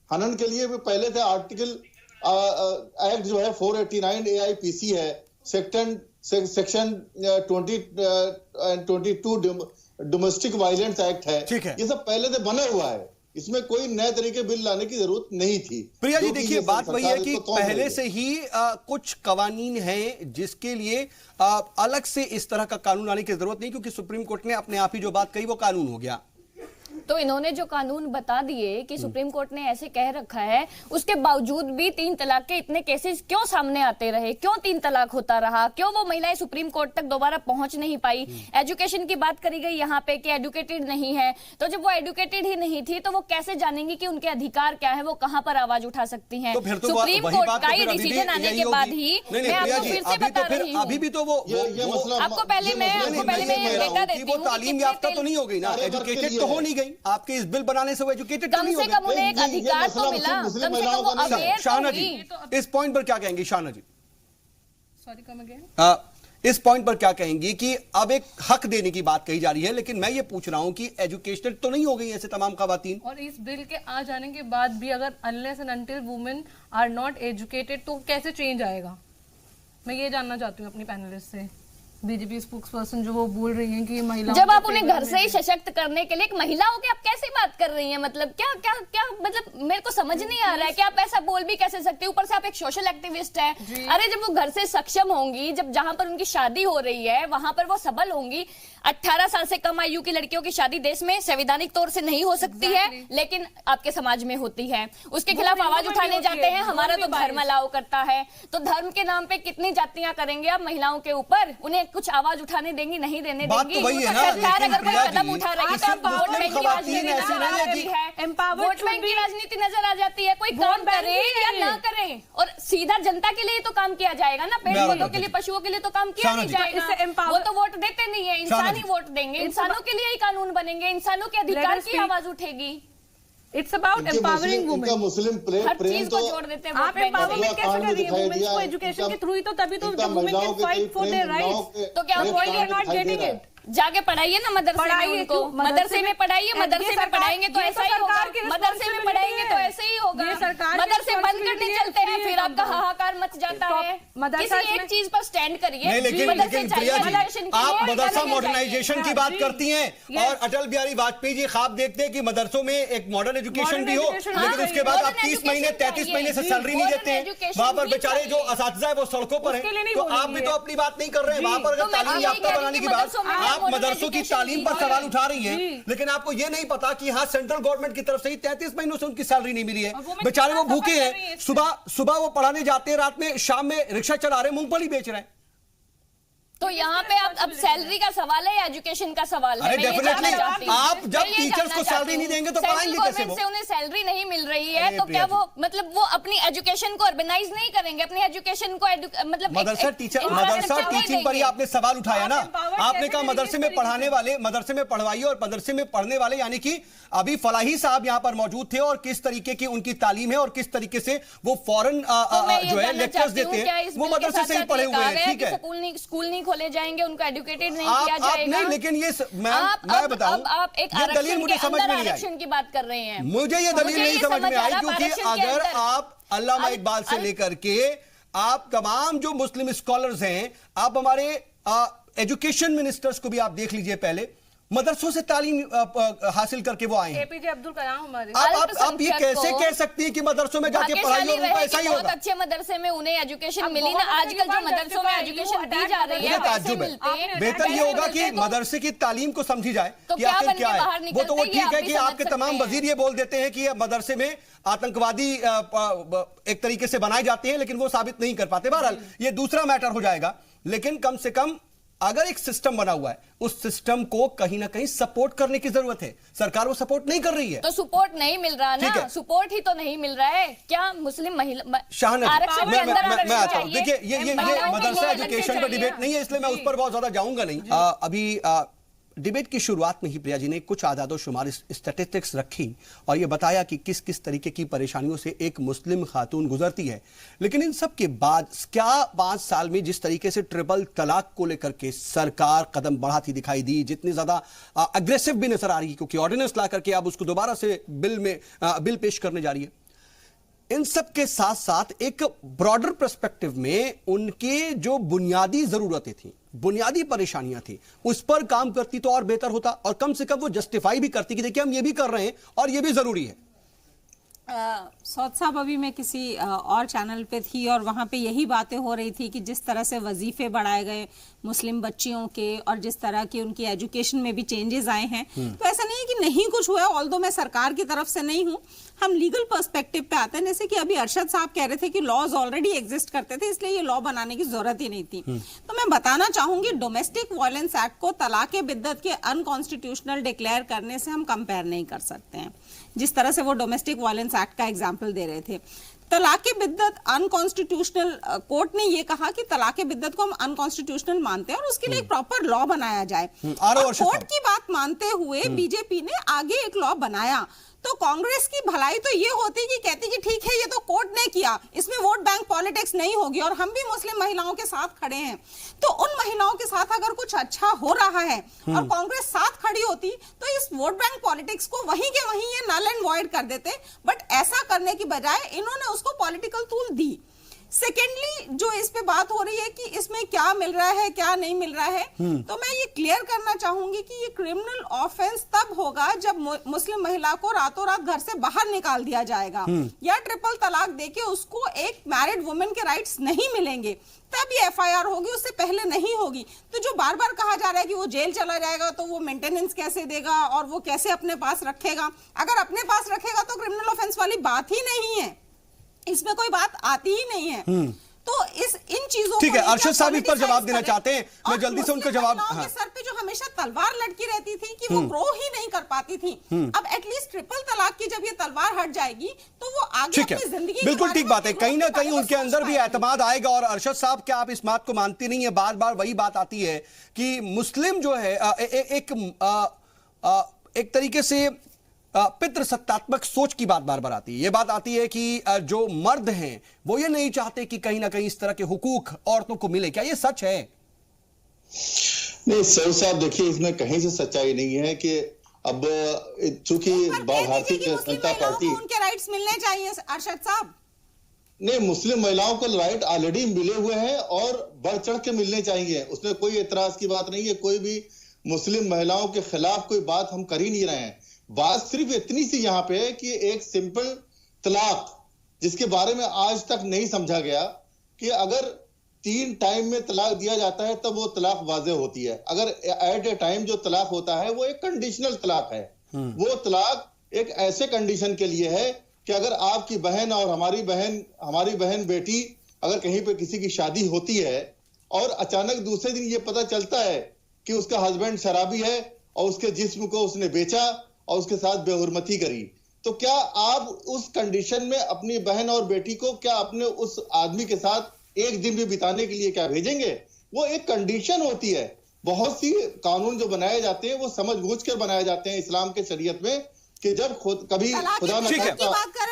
हनन के लिए भी पहले से आर्टिकल एक्ट जो है 489 AIPC है, सेक्शन 22 डोमेस्टिक वायलेंस एक्ट है, ये सब पहले से बना हुआ है। इसमें कोई नए तरीके बिल लाने की जरूरत नहीं थी। प्रिया जी, देखिए बात वही है कि पहले से ही कुछ कवानीन हैं जिसके लिए अलग से इस तरह का कानून लाने की जरूरत नहीं, क्योंकि सुप्रीम कोर्ट ने अपने आप ही जो बात कही वो कानून हो गया। तो इन्होंने जो कानून बता दिए कि सुप्रीम कोर्ट ने ऐसे कह रखा है, उसके बावजूद भी 3 तलाक के इतने केसेस क्यों सामने आते रहे? क्यों 3 तलाक होता रहा? क्यों वो महिलाएं सुप्रीम कोर्ट तक दोबारा पहुंच नहीं पाई? एजुकेशन की बात करी गई यहाँ पे कि एडुकेटेड नहीं है, तो जब वो एडुकेटेड ही नहीं थी तो वो कैसे जानेंगी कि उनके अधिकार क्या है, वो कहाँ पर आवाज उठा सकती है? सुप्रीम कोर्ट का ये डिसीजन आने के बाद ही मैं आपको फिर से बता रही हूँ, अभी भी तो वो आपको पहले मैं डेटा देती हूँ, तालीम याफ्ता तो नहीं हो गई ना, एजुकेटेड तो हो नहीं गई। आपके इस बिल बनाने से वो एजुकेटेड कम से कम उन्हें एक अधिकार तो मिला, कम से कम वो अवेयर शाहना जी इस पॉइंट पर क्या कहेंगी? शाहना जी, सॉरी, कम अगेन। इस पॉइंट पर क्या कहेंगी कि अब एक हक देने की बात कही जा रही है, लेकिन मैं ये पूछ रहा हूं कि एजुकेटेड तो नहीं हो गई ऐसे तमाम खवातीन? और इस बिल के आ जाने के बाद भी अगर unless and until women are not educated तो कैसे चेंज आएगा? मैं ये जानना चाहती हूँ अपनी पैनलिस्ट से। बीजेपी स्पोक्सपर्सन जो वो बोल रही हैं कि महिलाओं, जब आप उन्हें घर से ही सशक्त करने के लिए एक महिलाओं की आप कैसे बात कर रही हैं? मतलब क्या क्या क्या मतलब मेरे को समझ नहीं आ रहा है कि आप ऐसा बोल भी कैसे सकते हैं? ऊपर से आप एक सोशल एक्टिविस्ट है। अरे जब वो घर से सक्षम होंगी, जब जहां पर उनकी शादी हो रही है वहां पर वो सबल होंगी। 18 साल से कम आयु की लड़कियों की शादी देश में संवैधानिक तौर से नहीं हो सकती है, लेकिन आपके समाज में होती है। उसके खिलाफ आवाज उठाने जाते हैं, हमारा तो धर्म अलाउ करता है। तो धर्म के नाम पे कितनी जातियां करेंगे आप महिलाओं के ऊपर? उन्हें कुछ आवाज उठाने देंगी? नहीं देने देंगी। सरकार अगर कोई कदम उठा रही है तो वोट बैंक की राजनीति नजर आ रही है, वोट बैंक की राजनीति नजर आ जाती है। कोई काम करे या ना करे, और सीधा जनता के लिए तो काम किया जाएगा ना, पेड़ पौधों के लिए, पशुओं के लिए तो काम किया नहीं जाएगा। वो तो वोट देते नहीं है, इंसान ही वोट देंगे, इंसानों के लिए ही कानून बनेंगे, इंसानों के अधिकार की आवाज उठेगी। It's about empowering women. Muslim हर चीज को जोड़ देते हैं। आप एम्पावरमेंट कैसे कर रही है वुमेन्स को? एजुकेशन के थ्रू ही तो, तभी तो women can fight for their rights. तो क्या why we are not getting it? जाके पढ़ाइए ना मदरसे में उनको, मदरसे में पढ़ाइए, मदरसे में पढ़ाएंगे तो ऐसा ही होगा, मदरसे में पढ़ाएंगे तो ऐसे ही होगा। मदरसे बंद करने चलते हैं फिर आपका हाहाकार मच जाता है। किसी एक चीज पर स्टैंड करिए। लेकिन प्रिया जी, आप मदरसा मॉडर्नाइजेशन की बात करती हैं और अटल बिहारी वाजपेयी जी ख्वाब देखते हैं कि मदरसों में एक मॉडर्न एजुकेशन भी हो, लेकिन उसके बाद आप 30 महीने 33 महीने से सैलरी नहीं देते हैं। वहां पर बेचारे जो असातिज़ा है वो सड़कों पर है। तो आप भी तो अपनी बात नहीं कर रहे हैं। वहां पर अगर तालीम याफ्ता बनाने की बात, आप मदरसों की तालीम पर सवाल उठा रही हैं, लेकिन आपको ये नहीं पता कि हाँ सेंट्रल गवर्नमेंट की तरफ से ही 33 महीनों से उनकी सैलरी नहीं मिली है। बेचारे वो भूखे हैं, सुबह वो पढ़ाने जाते हैं, रात में शाम में रिक्शा चला रहे हैं, मूंगफली बेच रहे हैं। तो यहाँ पे अब सैलरी का सवाल है या एजुकेशन का सवाल है? डेफिनेटली आप जब टीचर्स को सैलरी नहीं देंगे तो पढ़ाएंगे कैसे? वो से उन्हें सैलरी नहीं मिल रही है तो क्या वो मतलब वो अपनी एजुकेशन को ऑर्गेनाइज नहीं करेंगे, अपनी एजुकेशन को मतलब मदरसा टीचिंग पर ही आपने सवाल उठाया ना। आपने कहा मदरसे में पढ़ाने वाले मदरसे में पढ़वाइए और मदरसे में पढ़ने वाले, यानी कि अभी फलाही साहब यहाँ पर मौजूद थे और किस तरीके की उनकी तालीम है और किस तरीके से वो फॉरेन जो है लेक्चर्स देते हैं, वो मदरसे से ही पढ़े हुए हैं। ठीक है, स्कूल नहीं खोले जाएंगे, उनको एजुकेटेड नहीं किया जाएगा। नहीं, लेकिन ये मैं बताऊं, आप एक दलील मुझे समझ में नहीं आई। आरक्षण की बात कर रहे हैं, मुझे ये दलील नहीं समझ में आई, क्योंकि अगर आप अल्लामा इकबाल से लेकर के आप तमाम जो मुस्लिम स्कॉलर्स हैं, आप हमारे एजुकेशन मिनिस्टर्स को भी आप देख लीजिए, पहले मदरसों से तालीम हासिल करके वो आए हैं। एपीजे अब्दुल कलाम हमारे। आप ये कैसे कह सकती है कि मदरसों में जाके पढ़ाई और उनको ऐसा ही होगा? बहुत अच्छे मदरसे में उन्हें एजुकेशन मिली ना। आजकल जो मदरसों में एजुकेशन दी जा रही है, ताज्जुब है। बेहतर ये होगा कि मदरसे की तालीम को समझी जाए कि आखिर क्या है। वो तो वो ठीक है कि आपके तमाम वजीर ये बोल देते हैं कि मदरसे में आतंकवादी एक तरीके से बनाए जाते हैं, लेकिन वो साबित नहीं कर पाते। बहरहाल ये दूसरा मैटर हो जाएगा, लेकिन कम से कम अगर एक सिस्टम बना हुआ है, उस सिस्टम को कहीं ना कहीं सपोर्ट करने की जरूरत है। सरकार वो सपोर्ट नहीं कर रही है, तो सपोर्ट नहीं मिल रहा ना, सपोर्ट ही तो नहीं मिल रहा है। क्या मुस्लिम महिला आरक्षण के अंदर मैं आता हूं। देखिए ये मदरसा एजुकेशन पर डिबेट नहीं है, इसलिए मैं उस पर बहुत ज्यादा जाऊंगा नहीं। अभी डिबेट की शुरुआत में ही प्रिया जी ने कुछ आदादो शुमार स्टैटिस्टिक्स रखी और ये बताया कि किस किस तरीके की परेशानियों से एक मुस्लिम खातून गुजरती है। लेकिन इन सब के बाद क्या 5 साल में जिस तरीके से ट्रिपल तलाक को लेकर के सरकार कदम बढ़ाती दिखाई दी, जितनी ज्यादा अग्रेसिव भी नजर आ रही है, क्योंकि ऑर्डिनेंस ला करके अब उसको दोबारा से बिल पेश करने जा रही है, इन सब के साथ साथ एक ब्रॉडर पर्सपेक्टिव में उनके जो बुनियादी जरूरतें थी, बुनियादी परेशानियां थी, उस पर काम करती तो और बेहतर होता, और कम से कम वो जस्टिफाई भी करती कि देखिए हम ये भी कर रहे हैं और ये भी जरूरी है। सौद साहब, अभी मैं किसी और चैनल पे थी और वहाँ पे यही बातें हो रही थी कि जिस तरह से वजीफे बढ़ाए गए मुस्लिम बच्चियों के और जिस तरह की उनकी एजुकेशन में भी चेंजेस आए हैं, तो ऐसा नहीं है कि नहीं कुछ हुआ है। ऑल्दो मैं सरकार की तरफ से नहीं हूँ, हम लीगल पर्सपेक्टिव पे आते हैं। जैसे कि अभी अरशद साहब कह रहे थे कि लॉज ऑलरेडी एग्जिस्ट करते थे, इसलिए ये लॉ बनाने की जरूरत ही नहीं थी। तो मैं बताना चाहूंगी, डोमेस्टिक वायलेंस एक्ट को तलाक बिद्दत के अनकॉन्स्टिट्यूशनल डिक्लेयर करने से हम कंपेयर नहीं कर सकते हैं, जिस तरह से वो डोमेस्टिक वायलेंस एक्ट का एग्जाम्पल दे रहे थे। तलाक बिद्दत अनकॉन्स्टिट्यूशनल, कोर्ट ने ये कहा कि तलाक बिद्दत को हम अनकॉन्स्टिट्यूशनल मानते हैं और उसके लिए एक प्रॉपर लॉ बनाया जाए। कोर्ट की बात मानते हुए बीजेपी ने आगे एक लॉ बनाया। तो कांग्रेस की भलाई तो ये होती कि कहती कि ठीक है ये तो कोर्ट ने किया, इसमें वोट बैंक पॉलिटिक्स नहीं होगी और हम भी मुस्लिम महिलाओं के साथ खड़े हैं। तो उन महिलाओं के साथ अगर कुछ अच्छा हो रहा है और कांग्रेस साथ खड़ी होती तो इस वोट बैंक पॉलिटिक्स को वहीं के वहीं ये नल एंड वॉइड कर देते, बट ऐसा करने की बजाय इन्होंने उसको पॉलिटिकल टूल दी। सेकेंडली, जो इस पे बात हो रही है कि इसमें क्या मिल रहा है क्या नहीं मिल रहा है, तो मैं ये क्लियर करना चाहूंगी कि ये क्रिमिनल ऑफेंस तब होगा जब मुस्लिम महिला को रातों रात घर से बाहर निकाल दिया जाएगा या ट्रिपल तलाक देके उसको एक मैरिड वुमेन के राइट्स नहीं मिलेंगे, तब ये एफआईआर होगी, उससे पहले नहीं होगी। तो जो बार बार कहा जा रहा है कि वो जेल चला जाएगा तो वो मेंटेनेंस कैसे देगा और वो कैसे अपने पास रखेगा, अगर अपने पास रखेगा तो क्रिमिनल ऑफेंस वाली बात ही नहीं है, इसमें कोई बात आती ही नहीं है। तो इन चीजों, ठीक है, अरशद साहब इस पर जवाब देना चाहते हैं, मैं जल्दी से उनका जवाब। के सर पे जो हमेशा तलवार लटकी रहती थी कि वो ग्रो ही नहीं कर पाती थी, अब एटलीस्ट ट्रिपल तलाक की जब ये तलवार हट जाएगी तो वो आगे अपनी जिंदगी, बिल्कुल ठीक बात है, कहीं ना कहीं उनके अंदर भी एतमाद आएगा। और अरशद साहब, क्या आप इस बात को मानती नहीं है, बार बार वही बात आती है कि मुस्लिम जो है एक तरीके से पितृसत्तात्मक सोच की बात बार बार आती है। ये बात आती है कि जो मर्द हैं वो ये नहीं चाहते कि कहीं ना कहीं इस तरह के हुकूक औरतों को मिले, क्या ये सच है? नहीं सर साहब, देखिए इसमें कहीं से सच्चाई नहीं है कि अब चूंकि भारतीय जनता पार्टी, उनके राइट्स मिलने चाहिए अरशद साहब। नहीं, मुस्लिम महिलाओं को राइट ऑलरेडी मिले हुए हैं और बढ़ चढ़ के मिलने चाहिए, उसमें कोई एतराज की बात नहीं है। कोई भी मुस्लिम महिलाओं के खिलाफ कोई बात हम कर ही नहीं रहे हैं। बात सिर्फ इतनी सी यहाँ पे है कि एक सिंपल तलाक, जिसके बारे में आज तक नहीं समझा गया कि अगर 3 टाइम में तलाक दिया जाता है तब वो तलाक वाज़ेह होती है। अगर एट ए टाइम जो तलाक होता है वो एक कंडीशनल तलाक है। वो तलाक एक ऐसे कंडीशन के लिए है कि अगर आपकी बहन और हमारी बहन बेटी अगर कहीं पे किसी की शादी होती है और अचानक दूसरे दिन ये पता चलता है कि उसका हस्बैंड शराबी है और उसके जिस्म को उसने बेचा और उसके साथ बेहुरमती करी, तो क्या आप उस कंडीशन में अपनी बहन और बेटी को क्या अपने उस आदमी के साथ एक दिन भी बिताने के लिए क्या भेजेंगे? वो एक कंडीशन होती है। बहुत सी कानून जो बनाए जाते हैं वो समझ बूझ कर बनाए जाते हैं इस्लाम के शरीयत में कि जब कभी खुदा न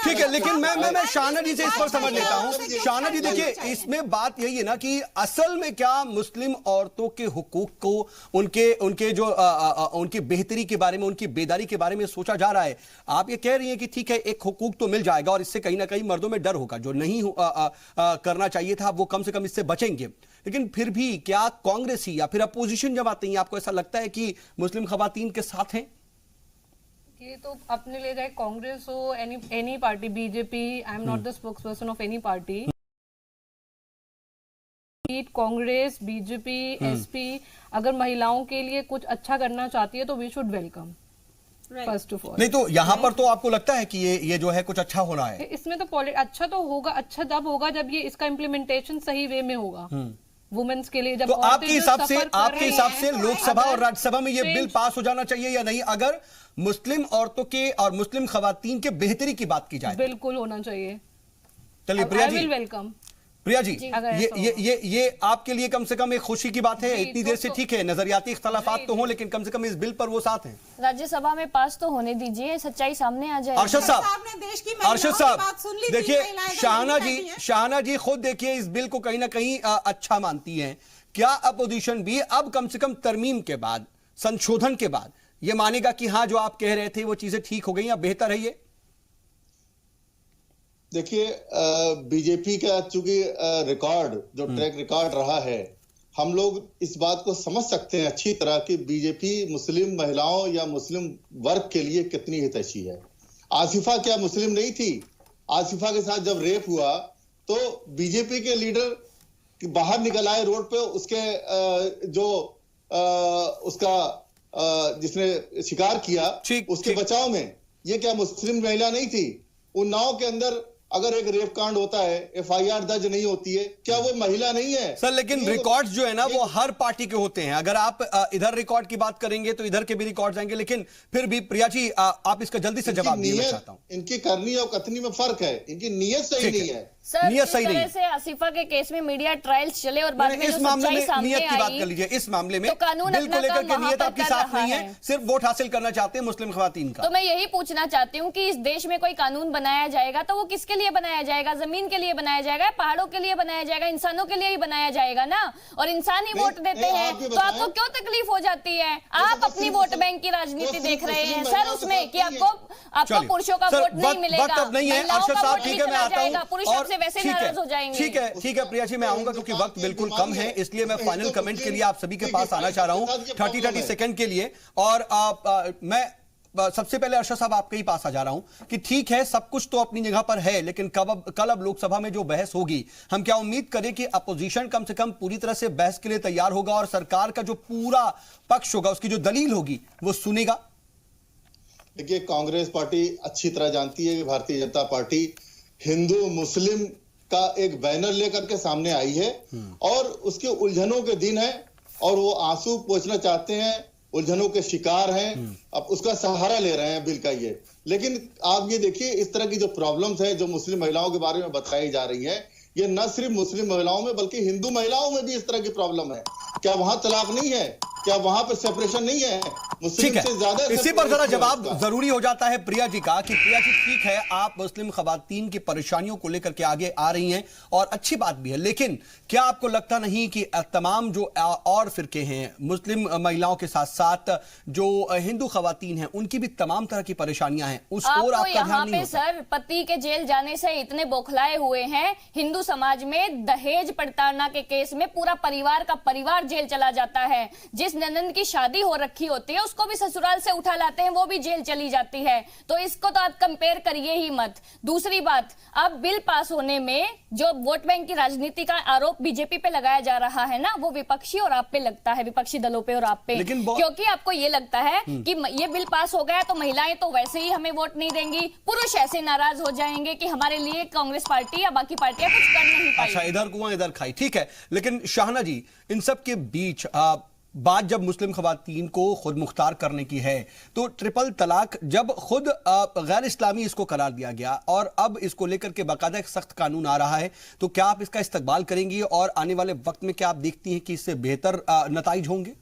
ठीक है, लेकिन मैं शाहना जी से इस पर समझ लेता हूं। शाहना जी देखिए, इसमें बात यही है ना कि असल में क्या मुस्लिम औरतों के हुकूक को, उनके जो उनकी बेहतरी के बारे में, उनकी बेदारी के बारे में सोचा जा रहा है? आप ये कह रही हैं कि ठीक है, एक हुकूक तो मिल जाएगा और इससे कहीं ना कहीं मर्दों में डर होगा, जो नहीं करना चाहिए था वो कम से कम इससे बचेंगे। लेकिन फिर भी क्या कांग्रेसी या फिर अपोजिशन जब आते हैं, आपको ऐसा लगता है कि मुस्लिम खवातीन के साथ हैं? ये तो अपने ले जाए कांग्रेस हो, any party, BJP, I am not the spokesperson of any party. Congress, BJP, SP अगर महिलाओं के लिए कुछ अच्छा करना चाहती है तो we should welcome first of all. नहीं तो यहाँ पर तो आपको लगता है कि ये जो है कुछ अच्छा होना है? इसमें तो अच्छा तो होगा, अच्छा तब होगा जब ये इसका इम्प्लीमेंटेशन सही वे में होगा वुमेन्स के लिए। जब तो आपके हिसाब से लोकसभा और राज्यसभा में ये बिल पास हो जाना चाहिए या नहीं, अगर मुस्लिम औरतों के और मुस्लिम खवातीन के बेहतरी की बात की जाए? बिल्कुल होना चाहिए। चलिए प्रिया जी, वेलकम। प्रिया जी, ये आपके लिए कम से कम एक खुशी की बात है। इतनी देर से ठीक है, नजरियाती इख्तलाफात तो हो, लेकिन कम से कम इस बिल पर वो साथ हैं। राज्यसभा में पास तो होने दीजिए, सच्चाई सामने आ जाए। अरशद साहब देखिए, शाहना जी खुद देखिए इस बिल को कहीं ना कहीं अच्छा मानती हैं। क्या अपोजिशन भी अब कम से कम तरमीम के बाद, संशोधन के बाद ये मानेगा कि हाँ, जो आप कह रहे थे वो चीजें ठीक हो गई या बेहतर है? ये देखिए, बीजेपी का चूंकि रिकॉर्ड जो ट्रैक रिकॉर्ड रहा है, हम लोग इस बात को समझ सकते हैं अच्छी तरह कि बीजेपी मुस्लिम महिलाओं या मुस्लिम वर्ग के लिए कितनी हितैषी है। आसिफा क्या मुस्लिम नहीं थी? आसिफा के साथ जब रेप हुआ तो बीजेपी के लीडर बाहर निकल आए रोड पे, उसके उसका जिसने शिकार किया उसके बचाव में। ये क्या मुस्लिम महिला नहीं थी? उन्नाव के अंदर अगर एक रेप कांड होता है, एफआईआर दर्ज नहीं होती है, क्या वो महिला नहीं है? सर लेकिन रिकॉर्ड्स जो है ना वो हर पार्टी के होते हैं। अगर आप इधर रिकॉर्ड की बात करेंगे तो इधर के भी रिकॉर्ड्स आएंगे। लेकिन फिर भी प्रिया जी, आप इसका जल्दी से जवाब देना चाहता हूं। इनकी करनी और कथनी में फर्क है, इनकी नीयत सही नहीं है। सर, नियत सही नहीं से आसिफा के केस में मीडिया ट्रायल्स चले और बाद में इस मामले में नियत की बात कर लीजिए। इस मामले में कानून बिल को लेकर के नियत आपकी साफ नहीं है, सिर्फ वोट हासिल करना चाहते हैं मुस्लिम खवातीन का। तो मैं यही पूछना चाहती हूँ कि इस देश में कोई कानून बनाया जाएगा तो वो किसके लिए बनाया जाएगा? जमीन के लिए बनाया जाएगा, पहाड़ों के लिए बनाया जाएगा, इंसानों के लिए ही बनाया जाएगा ना? और इंसान ही वोट देते हैं तो आपको क्यों तकलीफ हो जाती है? आप अपनी वोट बैंक की राजनीति देख रहे हैं सर उसमें कि आपको पुरुषों का वोट नहीं मिलेगा, महिलाओं का वोट नहीं चला जाएगा, पुरुष आपसे वैसे नाराज हो जाएंगे। ठीक है प्रिया जी, मैं आऊंगा क्योंकि वक्त बिल्कुल कम है, इसलिए मैं फाइनल कमेंट के लिए आप सभी के पास आना चाह रहा हूं 30 सेकंड के लिए। और मैं सबसे पहले अरशद साहब आपके ही पास आ जा रहा हूं कि ठीक है, सब कुछ तो अपनी जगह पर है, लेकिन कल अब लोकसभा में जो बहस होगी, हम क्या उम्मीद करें कि अपोजिशन कम से कम पूरी तरह से बहस के लिए तैयार होगा और सरकार का जो पूरा पक्ष होगा, उसकी जो दलील होगी वो सुनेगा? देखिए, कांग्रेस पार्टी अच्छी तरह जानती है कि भारतीय जनता पार्टी हिंदू मुस्लिम का एक बैनर लेकर के सामने आई है और उसके उलझनों के दिन है और वो आंसू पोंछना चाहते हैं, उलझनों के शिकार हैं, अब उसका सहारा ले रहे हैं बिल का ये। लेकिन आप ये देखिए, इस तरह की जो प्रॉब्लम्स है जो मुस्लिम महिलाओं के बारे में बताई जा रही है, ये न सिर्फ मुस्लिम महिलाओं में बल्कि हिंदू महिलाओं में भी इस तरह की प्रॉब्लम है। क्या वहां तलाक नहीं है? क्या वहां पर सेपरेशन नहीं है? ठीक है, इसी पर जरा जवाब जरूरी हो जाता है प्रिया जी का कि प्रिया जी ठीक है, आप मुस्लिम खवातीन की परेशानियों को लेकर के आगे आ रही हैं और अच्छी बात भी है, लेकिन क्या आपको लगता नहीं कि तमाम जो और फिरके हैं, मुस्लिम महिलाओं के साथ साथ जो हिंदू खवातीन हैं, उनकी भी तमाम तरह की परेशानियां हैं, उस और आपका ध्यान नहीं होता? सर, पति के जेल जाने से इतने बौखलाए हुए हैं, हिंदू समाज में दहेज प्रताड़ना के केस में पूरा परिवार का परिवार जेल चला जाता है। जिस ननद की शादी हो रखी होती है उसको भी ससुराल से उठा लाते हैं, वो भी जेल चली जाती है। तो इसको तो आप कंपेयर करिए ही मत। दूसरी बात, अब बिल पास होने में जो वोट बैंक की राजनीति का आरोप बीजेपी पे लगाया जा रहा है ना, वो विपक्षी और आप पे लगता है, विपक्षी दलों पे और आप पे, क्योंकि आपको ये लगता है कि ये बिल पास हो गया तो महिलाएं तो वैसे ही हमें वोट नहीं देंगी, पुरुष ऐसे नाराज हो जाएंगे कि हमारे लिए कांग्रेस पार्टी या बाकी पार्टियां कुछ कर नहीं पाई। अच्छा, इधर कुआं इधर खाई, ठीक है। लेकिन शाहना जी, इन सब के बीच बात जब मुस्लिम खवातीन को खुद मुख्तार करने की है, तो ट्रिपल तलाक जब खुद गैर इस्लामी इसको करार दिया गया और अब इसको लेकर के बाकायदा एक सख्त कानून आ रहा है, तो क्या आप इसका इस्तकबाल करेंगी और आने वाले वक्त में क्या आप देखती हैं कि इससे बेहतर नताइज होंगे?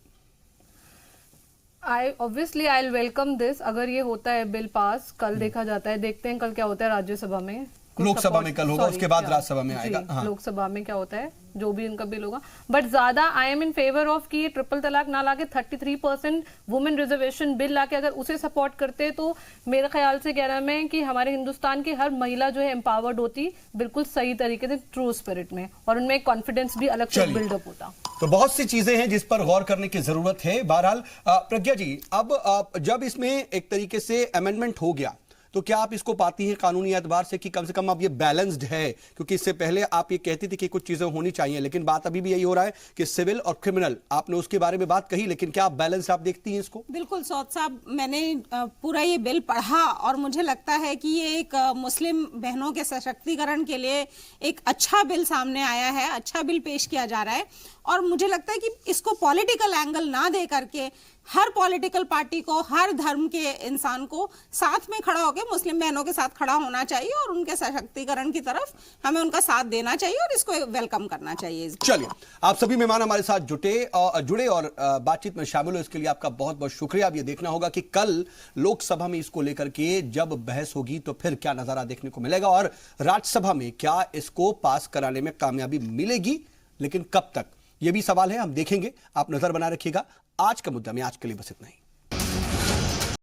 Obviously I will welcome this. अगर ये होता है बिल पास, कल देखा जाता है, देखते हैं कल क्या होता है राज्यसभा में, लोकसभा में कल होगा, उसके बाद राज्यसभा में आएगा। हाँ। लोकसभा में क्या होता है, जो भी इनका बिल होगा, बट ज्यादा I am in favour of कि ट्रिपल तलाक ना लाके 33% वुमेन रिजर्वेशन बिल लाके अगर उसे सपोर्ट करते तो मेरे ख्याल से कह रहा मैं कि हमारे हिंदुस्तान की हर महिला जो है एम्पावर्ड होती बिल्कुल सही तरीके से, ट्रू स्पिरिट में, और उनमें कॉन्फिडेंस भी अलग से बिल्डअप होता। तो बहुत सी चीजें हैं जिस पर गौर करने की जरूरत है। बहरहाल प्रज्ञा जी, अब जब इसमें एक तरीके से अमेंडमेंट हो गया, तो क्या आप इसको पाती हैं कानूनी एतबार से कि कम से कम अब ये बैलेंस्ड है? क्योंकि इससे पहले आप ये कहती थी कि कुछ चीजें होनी चाहिए, लेकिन बात अभी भी यही हो रहा है कि सिविल और क्रिमिनल, आपने उसके बारे में बात कही, लेकिन क्या आप बैलेंस आप देखती हैं इसको? बिल्कुल सौद साहब, मैंने पूरा ये बिल पढ़ा और मुझे लगता है कि ये एक मुस्लिम बहनों के सशक्तिकरण के लिए एक अच्छा बिल सामने आया है, अच्छा बिल पेश किया जा रहा है। और मुझे लगता है कि इसको पॉलिटिकल एंगल ना दे करके हर पॉलिटिकल पार्टी को, हर धर्म के इंसान को साथ में खड़ा होकर मुस्लिम बहनों के साथ खड़ा होना चाहिए और उनके सशक्तिकरण की तरफ हमें उनका साथ देना चाहिए और इसको वेलकम करना चाहिए। चलिए, आप सभी मेहमान हमारे साथ जुड़े और बातचीत में शामिल हो, इसके लिए आपका बहुत बहुत शुक्रिया। अब ये देखना होगा कि कल लोकसभा में इसको लेकर के जब बहस होगी तो फिर क्या नजारा देखने को मिलेगा और राज्यसभा में क्या इसको पास कराने में कामयाबी मिलेगी, लेकिन कब तक, यह भी सवाल है, हम देखेंगे। आप नजर बना रखिएगा। आज का मुद्दा में आज के लिए बस इतना ही।